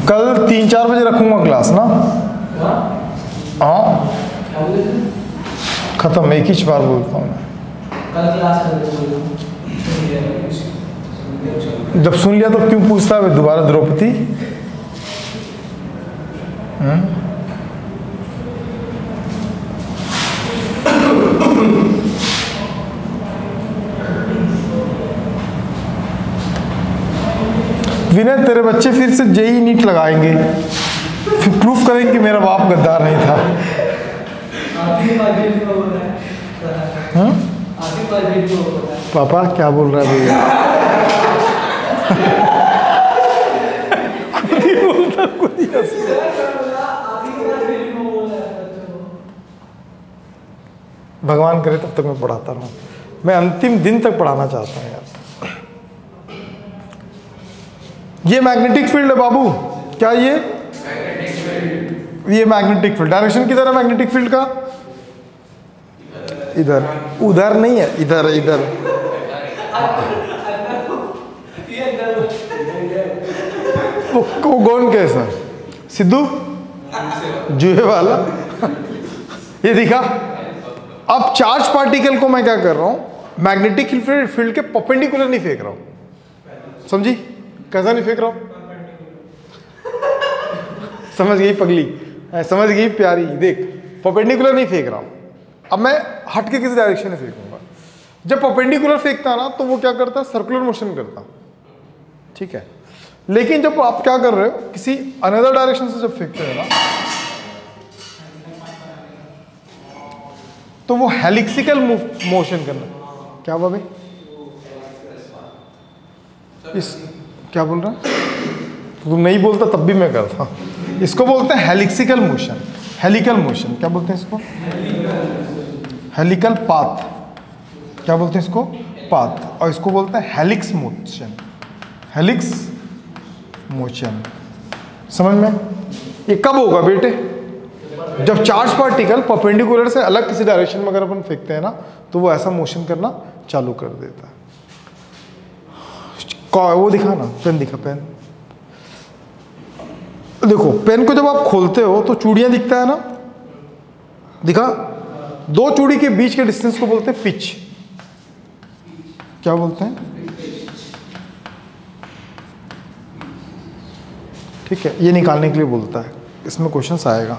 कल 3-4 बजे रखूंगा क्लास ना। हाँ खत्म, एक ही बार बोलता हूँ मैं। जब सुन लिया तो क्यों पूछता है दोबारा द्रौपदी? विनय तेरे बच्चे फिर से जेई नीट लगाएंगे, फिर प्रूफ करेंगे कि मेरा बाप गद्दार नहीं था। पापा क्या बोल रहा है भैया? खुद ही बोलता, खुद ही भगवान करे तब तक मैं पढ़ाता रहूं। मैं अंतिम दिन तक पढ़ाना चाहता हूँ यार। ये मैग्नेटिक फील्ड है बाबू, क्या ये मैग्नेटिक फील्ड। डायरेक्शन किधर है मैग्नेटिक फील्ड का? इधर, उधर नहीं है, इधर इधर। वो कौन कैसा? सिद्धू जुए वाला। ये दिखा। अब चार्ज पार्टिकल को मैं क्या कर रहा हूं, मैग्नेटिक फील्ड के परपेंडिकुलर नहीं फेंक रहा हूं। समझी? कैसा नहीं फेंक रहा हूं? समझ गई पगली, समझ गई प्यारी। देख, परपेंडिकुलर नहीं फेंक रहा हूं। अब मैं हट के किसी डायरेक्शन में फेंकूंगा। जब परपेंडिकुलर फेंकता ना तो वो क्या करता है, सर्कुलर मोशन करता। ठीक है, लेकिन जब आप क्या कर रहे हो, किसी अनदर डायरेक्शन से जब फेंकते हो ना, तो वो हेलिक्सिकल मोशन करना। क्या बाबे? इस क्या बोल रहा है? तुम नहीं बोलता तब भी मैं करता। इसको बोलते हैं हेलिक्सिकल मोशन। हेलिकल मोशन क्या बोलते हैं इसको? Helical path. क्या बोलते हैं इसको? पाथ। और इसको बोलते हैं हेलिक्स मोशन। हेलिक्स मोशन, समझ में? ये कब होगा बेटे? जब चार्ज पार्टिकल परपेंडिकुलर से अलग किसी डायरेक्शन में अगर अपन फेंकते हैं ना, तो वो ऐसा मोशन करना चालू कर देता है। वो दिखा ना, पेन दिखा, पेन देखो। पेन को जब आप खोलते हो तो चूड़ियां दिखता है ना, दिखा? दो चूड़ी के बीच के डिस्टेंस को बोलते हैं पिच। क्या बोलते हैं? ठीक है, ये निकालने के लिए बोलता है। इसमें क्वेश्चंस आएगा।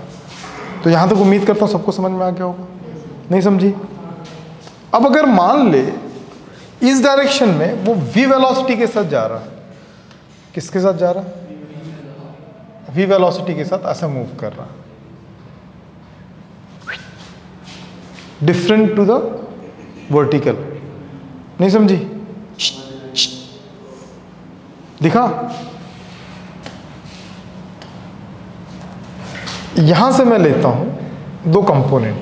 तो यहां तक उम्मीद करता हूं सबको समझ में आ गया होगा। नहीं समझी? अब अगर मान ले इस डायरेक्शन में वो v वेलोसिटी के साथ जा रहा है, किसके साथ जा रहा है? v वेलोसिटी के साथ ऐसा मूव कर रहा है, डिफरेंट टू द वर्टिकल। नहीं समझी? दिखा? यहां से मैं लेता हूं दो कंपोनेंट।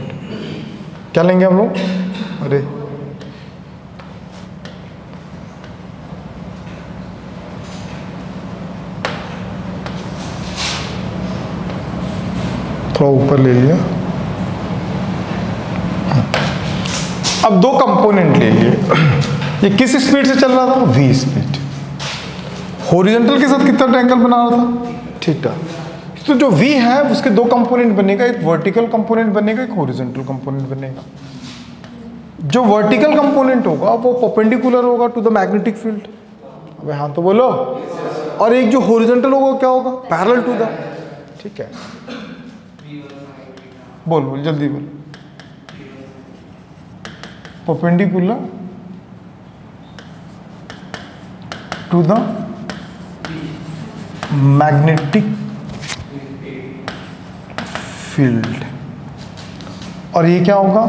क्या लेंगे हम लोग? अरे थोड़ा ऊपर ले लिया। अब दो कंपोनेंट ले लिए। ये किस स्पीड से चल रहा था? v speed. हॉरिजॉन्टल के साथ कितना एंगल बना रहा था? थीटा। तो जो v है उसके दो कंपोनेंट बनेगा, एक वर्टिकल कंपोनेंट बनेगा, एक हॉरिजॉन्टल कंपोनेंट बनेगा। जो वर्टिकल कंपोनेंट होगा वो परपेंडिकुलर होगा टू द मैग्नेटिक फील्ड। अबे हाँ तो बोलो। और एक जो हॉरिजॉन्टल होगा क्या होगा? Parallel to the. ठीक है, बोल बोल जल्दी बोल। Perpendicular to the magnetic field. और ये क्या होगा?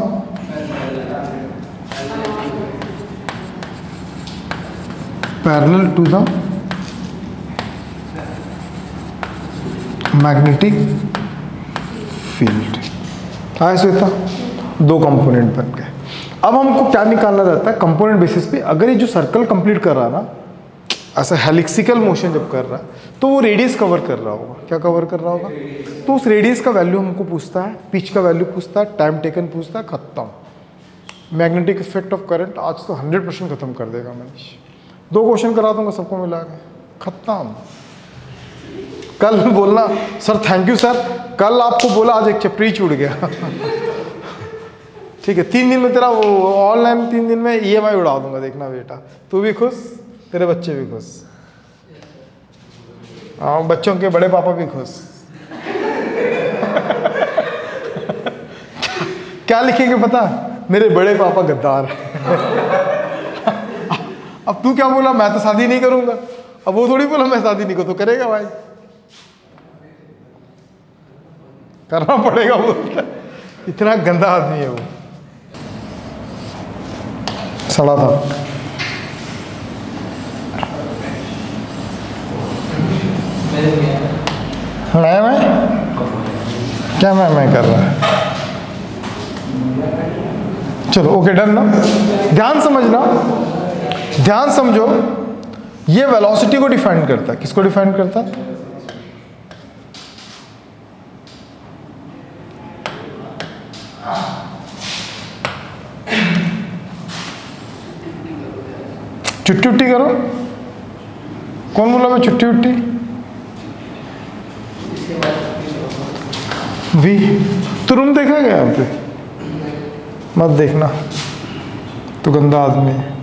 Parallel to the magnetic field. आया श्वेता? दो कंपोनेंट बन गए। अब हमको क्या निकालना रहता है कंपोनेंट बेसिस पे? अगर ये जो सर्कल कंप्लीट कर रहा है ना, ऐसा हेलिक्सिकल मोशन जब कर रहा है, तो वो रेडियस कवर कर रहा होगा। क्या कवर कर रहा होगा? तो उस रेडियस का वैल्यू हमको पूछता है, पिच का वैल्यू पूछता है, टाइम टेकन पूछता है, खत्म। मैग्नेटिक इफेक्ट ऑफ करंट आज तो 100% खत्म कर देगा मनीष। दो क्वेश्चन करा दूंगा सबको मिला के, खत्म। कल बोलना सर थैंक यू सर, कल आपको बोला आज एक चैप्टर ही छूट गया। ठीक है, 3 दिन में तेरा वो ऑनलाइन 3 दिन में EMI उड़ा दूंगा, देखना बेटा। तू भी खुश, तेरे बच्चे भी खुश। हाँ, बच्चों के बड़े पापा भी खुश। क्या लिखेंगे पता? मेरे बड़े पापा गद्दार। अब तू क्या बोला? मैं तो शादी नहीं करूंगा। अब वो थोड़ी बोला मैं शादी नहीं करूँ, तो करेगा भाई, करना पड़ेगा। वो इतना गंदा आदमी है वो, सड़ा था। मैं क्या मैं कर रहा है? चलो ओके डन ना। ध्यान समझना, ध्यान समझो। ये वेलोसिटी को डिफाइन करता है। किसको डिफाइन करता है? चुट्टी उट्टी करो। कौन बोला मैं चुट्टी उट्टी? वी। तुम देखा गया यहाँ पे? मत देखना, तो गंदा आदमी है।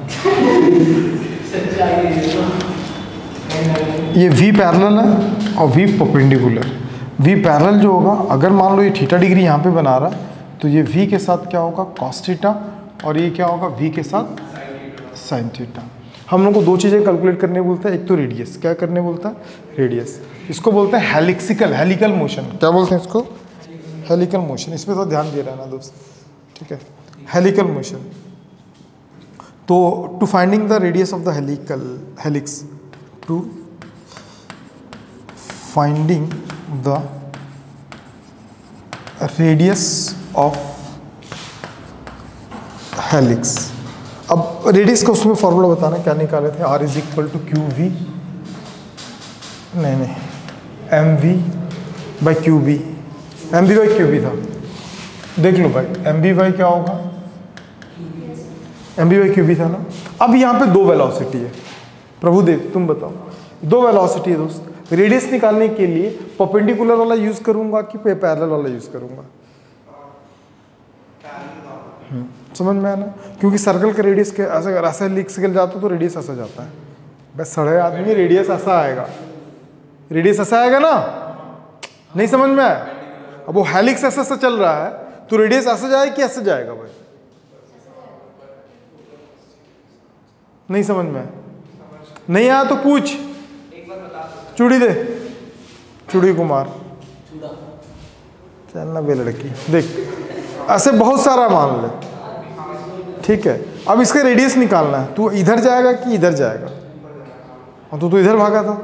ये वी पैरेलल है और वी परपेंडिकुलर। वी पैरेलल जो होगा, अगर मान लो ये थीटा डिग्री यहाँ पे बना रहा है, तो ये वी के साथ क्या होगा? Cos theta. और ये क्या होगा? वी के साथ साइन थीटा। हम लोग को दो चीज़ें कैलकुलेट करने बोलते हैं। एक तो रेडियस, क्या करने बोलता है? रेडियस। इसको बोलते हैं हेलिक्सिकल, हेलिकल मोशन। क्या बोलते हैं इसको? Helical motion. इसमें तो ध्यान दे रहा है ना दोस्त, ठीक है? Helical motion. तो to finding the radius of the helix, to finding the radius of helix. अब रेडियस का उसमें फॉर्मूला बताना, क्या निकाले थे? R is equal to Q V, नहीं M V by Q B. M B by Q B था, देख लो भाई। एम बी बाई क्या होगा? M B by Q B था ना। अब यहाँ पे दो वेलोसिटी है। प्रभुदेव तुम बताओ, दो वेलोसिटी है दोस्त। रेडियस निकालने के लिए परपेंडिकुलर वाला यूज करूंगा कि पैरेलल वाला यूज करूंगा? समझ में आया ना? क्योंकि सर्कल का रेडियस के ऐसा लिख सके जाता तो रेडियस ऐसा जाता है। बस सड़े आदमी, रेडियस ऐसा आएगा, रेडियस ऐसा आएगा ना। नहीं समझ में आया? अब वो हेलिक्स ऐसा चल रहा है तो रेडियस ऐसा जाएगा कि ऐसे जाएगा भाई? नहीं समझ में आया? नहीं आया तो पूछ, चूड़ी दे, चूड़ी कुमार चलना बे लड़की। देख ऐसे बहुत सारा मान ले, ठीक है? अब इसका रेडियस निकालना है। तू इधर जाएगा कि इधर जाएगा? और तू तो इधर भागा था।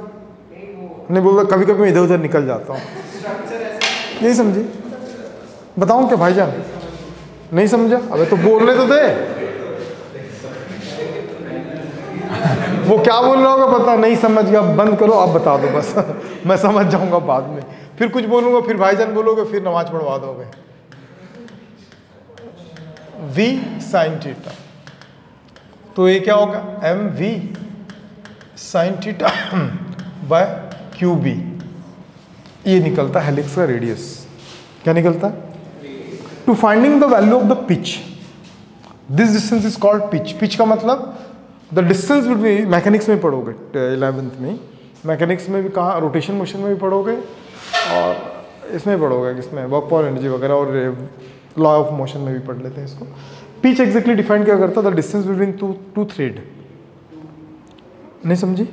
नहीं बोलता कभी कभी मैं इधर उधर निकल जाता हूँ। नहीं समझी? बताऊँ क्या भाईजान? नहीं समझा? अबे तो बोलने तो दे। वो क्या बोल रहा होगा पता नहीं, समझ गया। बंद करो, आप बता दो बस। मैं समझ जाऊंगा बाद में। फिर कुछ बोलूंगा, फिर भाईजान बोलोगे, फिर नमाज पढ़वा दोगे। वी साइन थीटा, तो ये क्या होगा? M v sine theta by q B. ये निकलता है हेलिक्स का रेडियस। क्या निकलता है? To finding the value of the pitch, this distance is called pitch. Pitch का मतलब द डिस्टेंस बिटवीन, मैकेनिक्स में पढ़ोगे 11th में, मैकेनिक्स में भी कहाँ, रोटेशन मोशन में भी पढ़ोगे और इसमें पढ़ोगे, किसमें? वर्क पावर एनर्जी वगैरह, और लॉ ऑफ मोशन में भी पढ़ लेते हैं इसको। पिच एग्जैक्टली डिफाइन क्या करता है? The distance between two thread. नहीं समझी?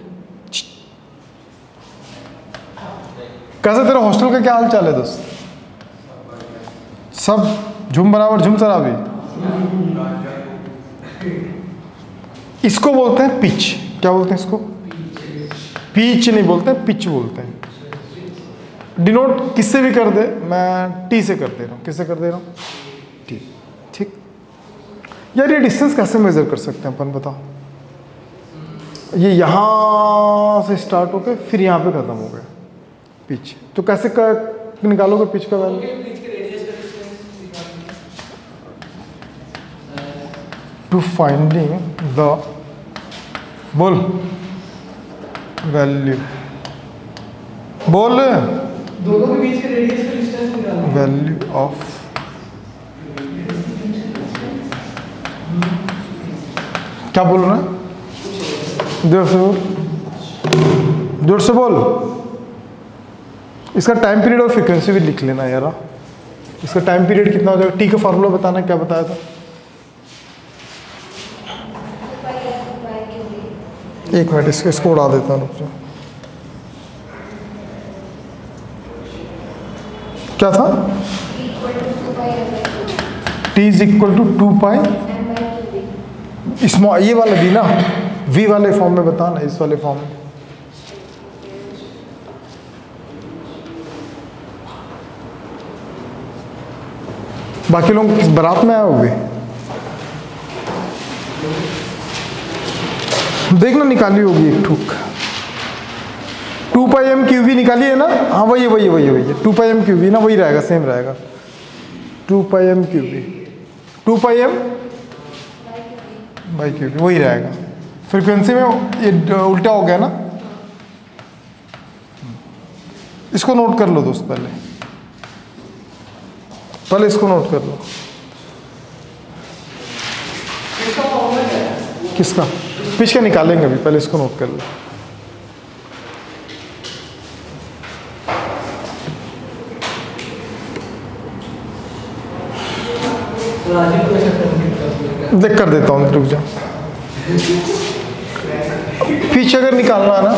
कैसे तेरा हॉस्टल का क्या हाल चाल है दोस्त? सब झुम बराबर झुम सराबी। इसको बोलते हैं पिच। क्या बोलते हैं इसको? पिच नहीं बोलते, पिच बोलते हैं। डिनोट किससे भी कर दे, मैं टी से कर दे रहा हूँ। किससे कर दे रहा हूँ? टी। ठीक यार, ये डिस्टेंस कैसे मेजर कर सकते हैं अपन? बताओ। ये यहाँ से स्टार्ट होकर फिर यहाँ पे खत्म हो गया पिच, तो कैसे निकालोगे पिच का वैल्यू? टू फाइंडिंग द, बोल वैल्यू, बोल दोनों के बीच के रेडियस का डिस्टेंस निकालना। वैल्यू ऑफ, क्या बोल रहा है? जोर से बोल, जोर से बोल। इसका टाइम पीरियड और फ्रीक्वेंसी भी लिख लेना यार। इसका टाइम पीरियड कितना हो जाएगा? टी का फॉर्मूला बताना, क्या बताया था? एक मिनट, इसको उड़ा देता हूँ, रुक जाओ। क्या था? T is equal to 2 pi, small, ये वाला भी ना, वी वाले फॉर्म में बताना, इस वाले फॉर्म में। बाकी लोग बारात में आए होंगे, देखना निकाली होगी एक ठुक। 2 पाई एम क्यू वी निकाली है ना? हाँ वही 2 पाई एम क्यू वी ना, वही रहेगा, सेम रहेगा। 2 pi M Q V, 2 pi M by Q V वही रहेगा। फ्रीक्वेंसी में ये उल्टा हो गया ना। इसको नोट कर लो दोस्त, पहले इसको नोट कर लो। किसका? पिच का निकालेंगे अभी, पहले इसको नोट कर लो। देख कर देता हूँ, रुक जा। पिच अगर निकालना है ना,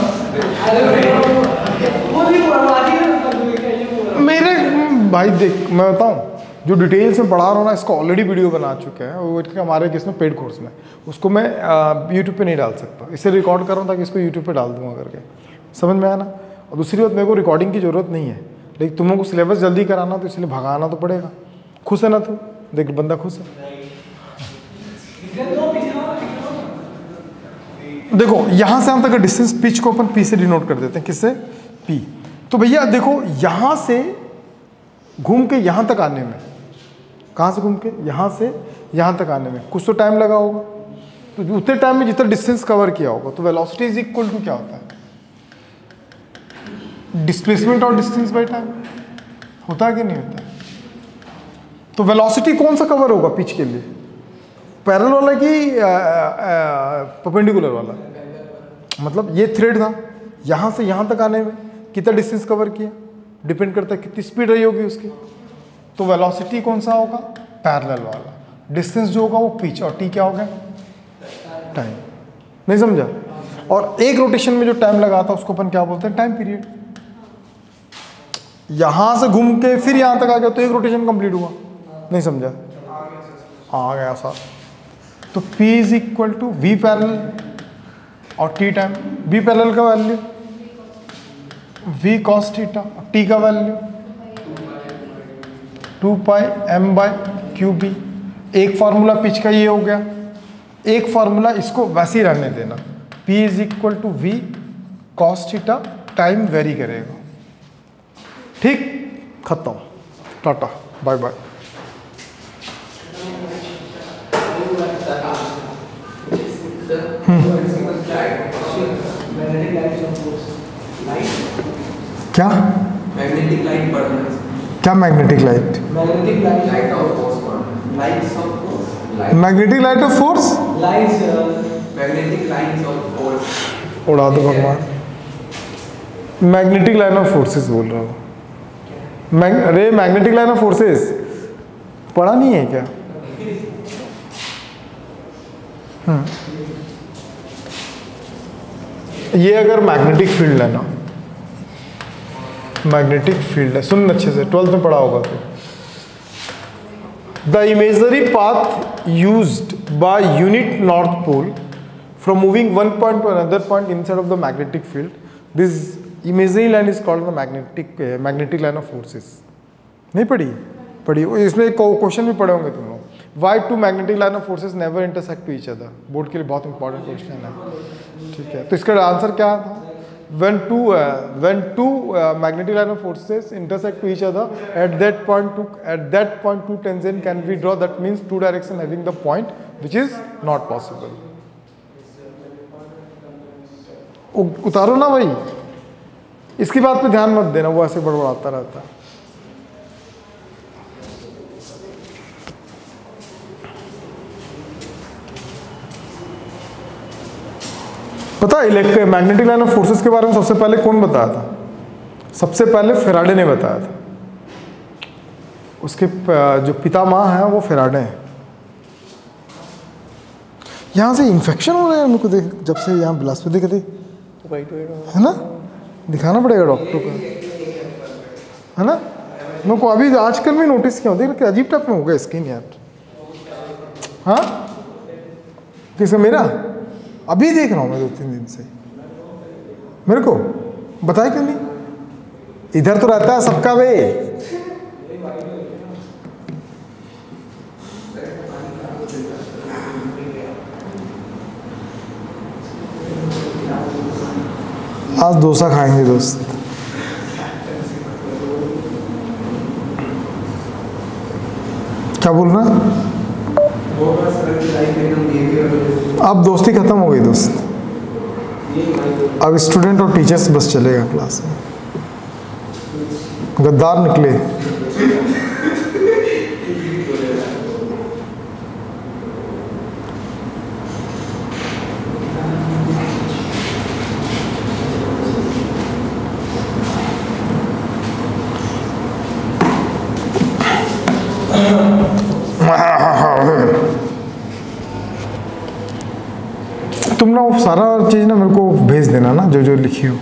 मेरे भाई देख मैं बताऊँ, जो डिटेल्स में पढ़ा रहा हूँ ना, इसका ऑलरेडी वीडियो बना चुके हैं वो हमारे किसमें पेड कोर्स में। उसको मैं यूट्यूब पे नहीं डाल सकता, इसे रिकॉर्ड कर रहा हूँ ताकि इसको यूट्यूब पे डाल दूँगा करके। समझ में आया ना? और दूसरी बात, मेरे को रिकॉर्डिंग की ज़रूरत नहीं है, लेकिन तुम लोग को सिलेबस जल्दी कराना, तो इसलिए भगाना तो पड़ेगा। खुश है ना तू? देख बंदा खुश है। देखो यहाँ से हम तक का डिस्टेंस, पिच को अपन पी से डिनोट कर देते हैं। किससे? पी। तो भैया देखो, यहाँ से घूम के यहाँ तक आने में, कहाँ से घूम के? यहाँ से यहाँ तक आने में कुछ तो टाइम लगा होगा। तो उतने टाइम में जितना डिस्टेंस कवर किया होगा, तो वेलोसिटी इज इक्वल टू क्या होता है? डिस्प्लेसमेंट और डिस्टेंस बाय टाइम। होता है कि नहीं होता है? तो वेलोसिटी कौन सा कवर होगा पिच के लिए? पैरेलल वाला कि परपेंडिकुलर वाला? मतलब ये थ्रेड था, यहाँ से यहाँ तक आने में कितना डिस्टेंस कवर किया, डिपेंड करता है कितनी स्पीड रही होगी उसकी। तो वेलोसिटी कौन सा होगा? पैरेलल वाला। डिस्टेंस जो होगा वो पिच, और टी क्या हो गया? टाइम। नहीं समझा? और एक रोटेशन में जो टाइम लगा था उसको अपन क्या बोलते हैं? Time period. यहां से घूम के फिर यहां तक आ गया तो एक रोटेशन कंप्लीट हुआ। नहीं समझा? आ गया सर। तो P is equal to V parallel और T टाइम। V पैरेलल का value V cos theta, T का value 2 pi m by Q B. एक फार्मूला पिच का ये हो गया, एक फार्मूला इसको वैसे ही रहने देना। P is equal to V cos theta, time vary करेगा। ठीक, खत्म, टाटा, बाय बाय। क्या? मैग्नेटिक लाइट पढ़ना। क्या magnetic light? Magnetic light of force. Lights of force. Magnetic light of force? Lights, magnetic lights of force. उड़ा दो भगवान। Magnetic line of forces बोल रहा हूँ। अरे मैग्नेटिक लाइन ऑफ फोर्सेस पढ़ा नहीं है क्या? ये अगर मैग्नेटिक फील्ड है ना, मैग्नेटिक फील्ड है, सुन अच्छे से, 12th में पढ़ा होगा फिर। The imagery path used by unit north pole from moving one point to another point inside of the magnetic field, this imagery line is called the magnetic line of forces. नहीं पढ़ी? पढ़ी। इसमें एक question भी पढ़े होंगे तुम लोग। Why two magnetic line of forces never intersect to each other? Board के लिए बहुत इंपॉर्टेंट क्वेश्चन है। ठीक है, तो इसका आंसर क्या था? When two magnetic line of forces intersect to each other, at that point two tangent can be drawn. That means two direction having the point, which is not possible. उतारो ना भाई, इसकी बात पे ध्यान मत देना, वो ऐसे बड़बड़ाता रहता है। पता है मैग्नेटिक लाइन ऑफ फोर्सेस के बारे में सबसे पहले कौन बताया था? सबसे पहले फेराडे ने बताया था। उसके जो पितामह हैं वो फेराडे हैं। यहाँ से इन्फेक्शन हो रहा है मेरे को, देख जब से यहाँ बिलासपुर दिखती है ना, दिखाना पड़ेगा डॉक्टर को, है ना। मेरे को अभी आजकल में नोटिस किया, देख अजीब टाइप में हो गया स्किन यार। हाँ किसका? मेरा अभी देख रहा हूँ मैं 2-3 दिन से। मेरे को बताया क्यों नहीं? इधर तो रहता है सबका वे। आज डोसा खाएंगे दोस्त। क्या बोल रहा है? अब दोस्ती खत्म हो गई दोस्त, अब स्टूडेंट और टीचर्स बस चलेगा क्लास में। गद्दार निकले। तुम ना वो सारा चीज़ ना मेरे को भेज देना ना, जो जो लिखी हो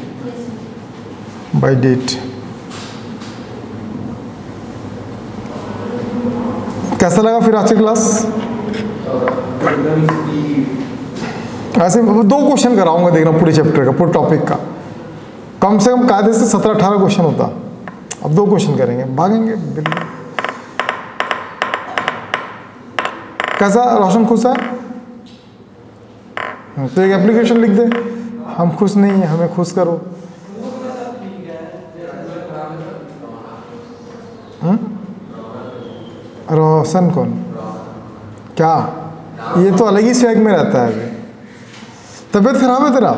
बाय डेट। कैसा लगा फिर आज की क्लास? ऐसे 2 क्वेश्चन कराऊंगा, देखना पूरे चैप्टर का, पूरे टॉपिक का। कम से कम कायदे से 17-18 क्वेश्चन होता, अब 2 क्वेश्चन करेंगे, भागेंगे बिल्कुल। कैसा रोशन, खुश है? तो एक एप्लीकेशन लिख दे, हम खुश नहीं हैं, हमें खुश करो। रोशन कौन? क्या ये तो अलग ही स्वैग में रहता है अभी। तबीयत खराब है तेरा?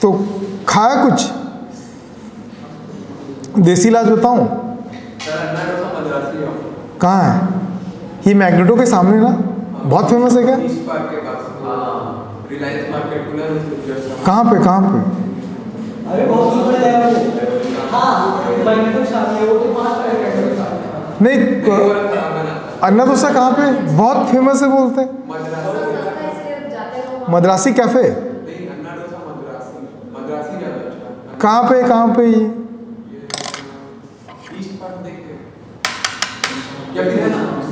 तो खाया कुछ? देसी इलाज बताऊं? कहाँ है ये? मैग्नेटो के सामने ना, बहुत फेमस है क्या? कहाँ पे कहाँ पे? नहीं, अन्ना डोसा कहाँ पे? बहुत फेमस है बोलते हैं। मद्रासी कैफे कहाँ पे? कहाँ पे ये?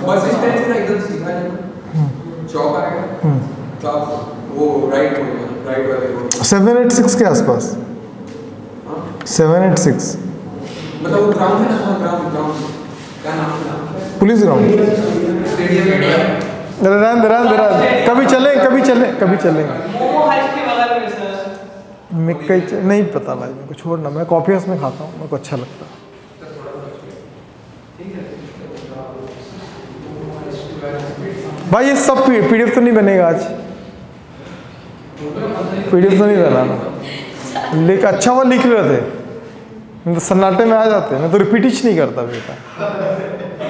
बस स्टैंड से ना एकदम सीधा चौक आएगा, तो आप वो राइट मुड़ेगा, राइट वाले रोड 786 के आसपास। 786 मतलब वो ग्राउंड है ना, ग्राउंड क्या नाम है? Police ground. स्टेडियम। कभी चलेंगे। नहीं पता भाई, मेरे को छोड़ना, मैं कॉफी हाउस में खाता हूँ, मेरे को अच्छा लगता है। भाई ये सब पीडीएफ तो नहीं बनेगा आज, पीडीएफ तो नहीं बनाना, लेकिन अच्छा हुआ लिख रहे थे, तो सन्नाटे में आ जाते। मैं तो रिपीट ही नहीं करता बेटा।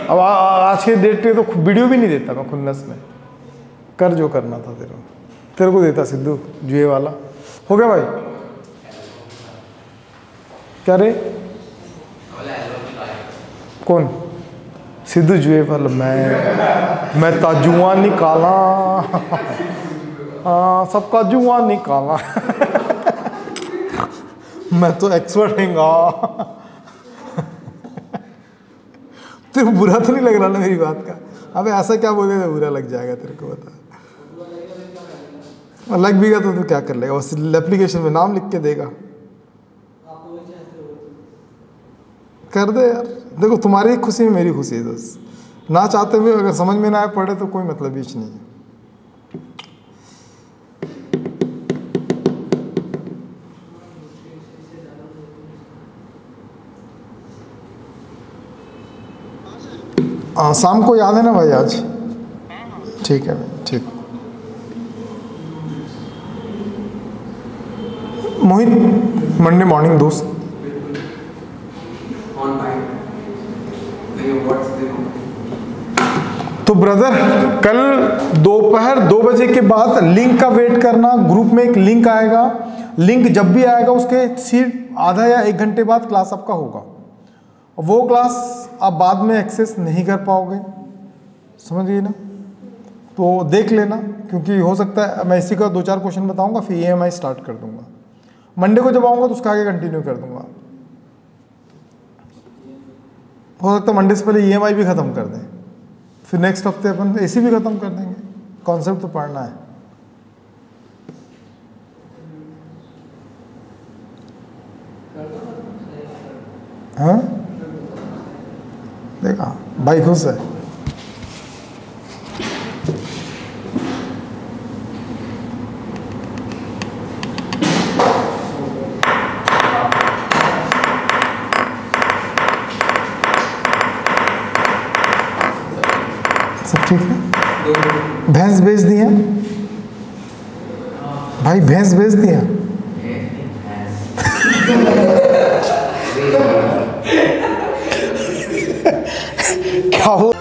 अब आज के डेट पे तो वीडियो भी नहीं देता मैं खुन्नस में। कर जो करना था तेरे को देता सिद्धू जुए वाला। हो गया भाई? क्या रे? कौन? सिद्धू जुए वाला? मैं जुआ निकाला, हाँ सबका जुआ निकाला। मैं तो एक्सपर्ट हैंगा। तेरे को बुरा तो नहीं लग रहा ना मेरी बात का? अबे ऐसा क्या बोले तो बुरा लग जाएगा तेरे को, बता। लग भी गया तो तू क्या कर लेगा? बस एप्लीकेशन में नाम लिख के देगा। कर दे यार, देखो तुम्हारी खुशी में मेरी खुशी है दोस्त। ना चाहते हुए अगर समझ में ना आए पढ़े तो कोई मतलब बीच नहीं है। शाम को याद है ना भाई आज? ठीक है भाई, ठीक। मोहित मंडे मॉर्निंग दोस्त। तो ब्रदर कल दोपहर 2 बजे के बाद लिंक का वेट करना। ग्रुप में एक लिंक आएगा, लिंक जब भी आएगा उसके सीट आधा या 1 घंटे बाद क्लास आपका होगा। वो क्लास आप बाद में एक्सेस नहीं कर पाओगे, समझ गए ना? तो देख लेना, क्योंकि हो सकता है मैं इसी का 2-4 क्वेश्चन बताऊंगा, फिर EMI स्टार्ट कर दूंगा। मंडे को जब आऊँगा तो उसका आगे कंटिन्यू कर दूंगा। हो सकता है मंडे से पहले EMI भी ख़त्म कर दें, फिर नेक्स्ट हफ्ते अपन AC भी ख़त्म कर देंगे। कॉन्सेप्ट तो पढ़ना है। हाँ देखा भाई खुश है। सब ठीक है। दो भैंस बेच दिया भाई, भैंस बेच दिया। क्या हो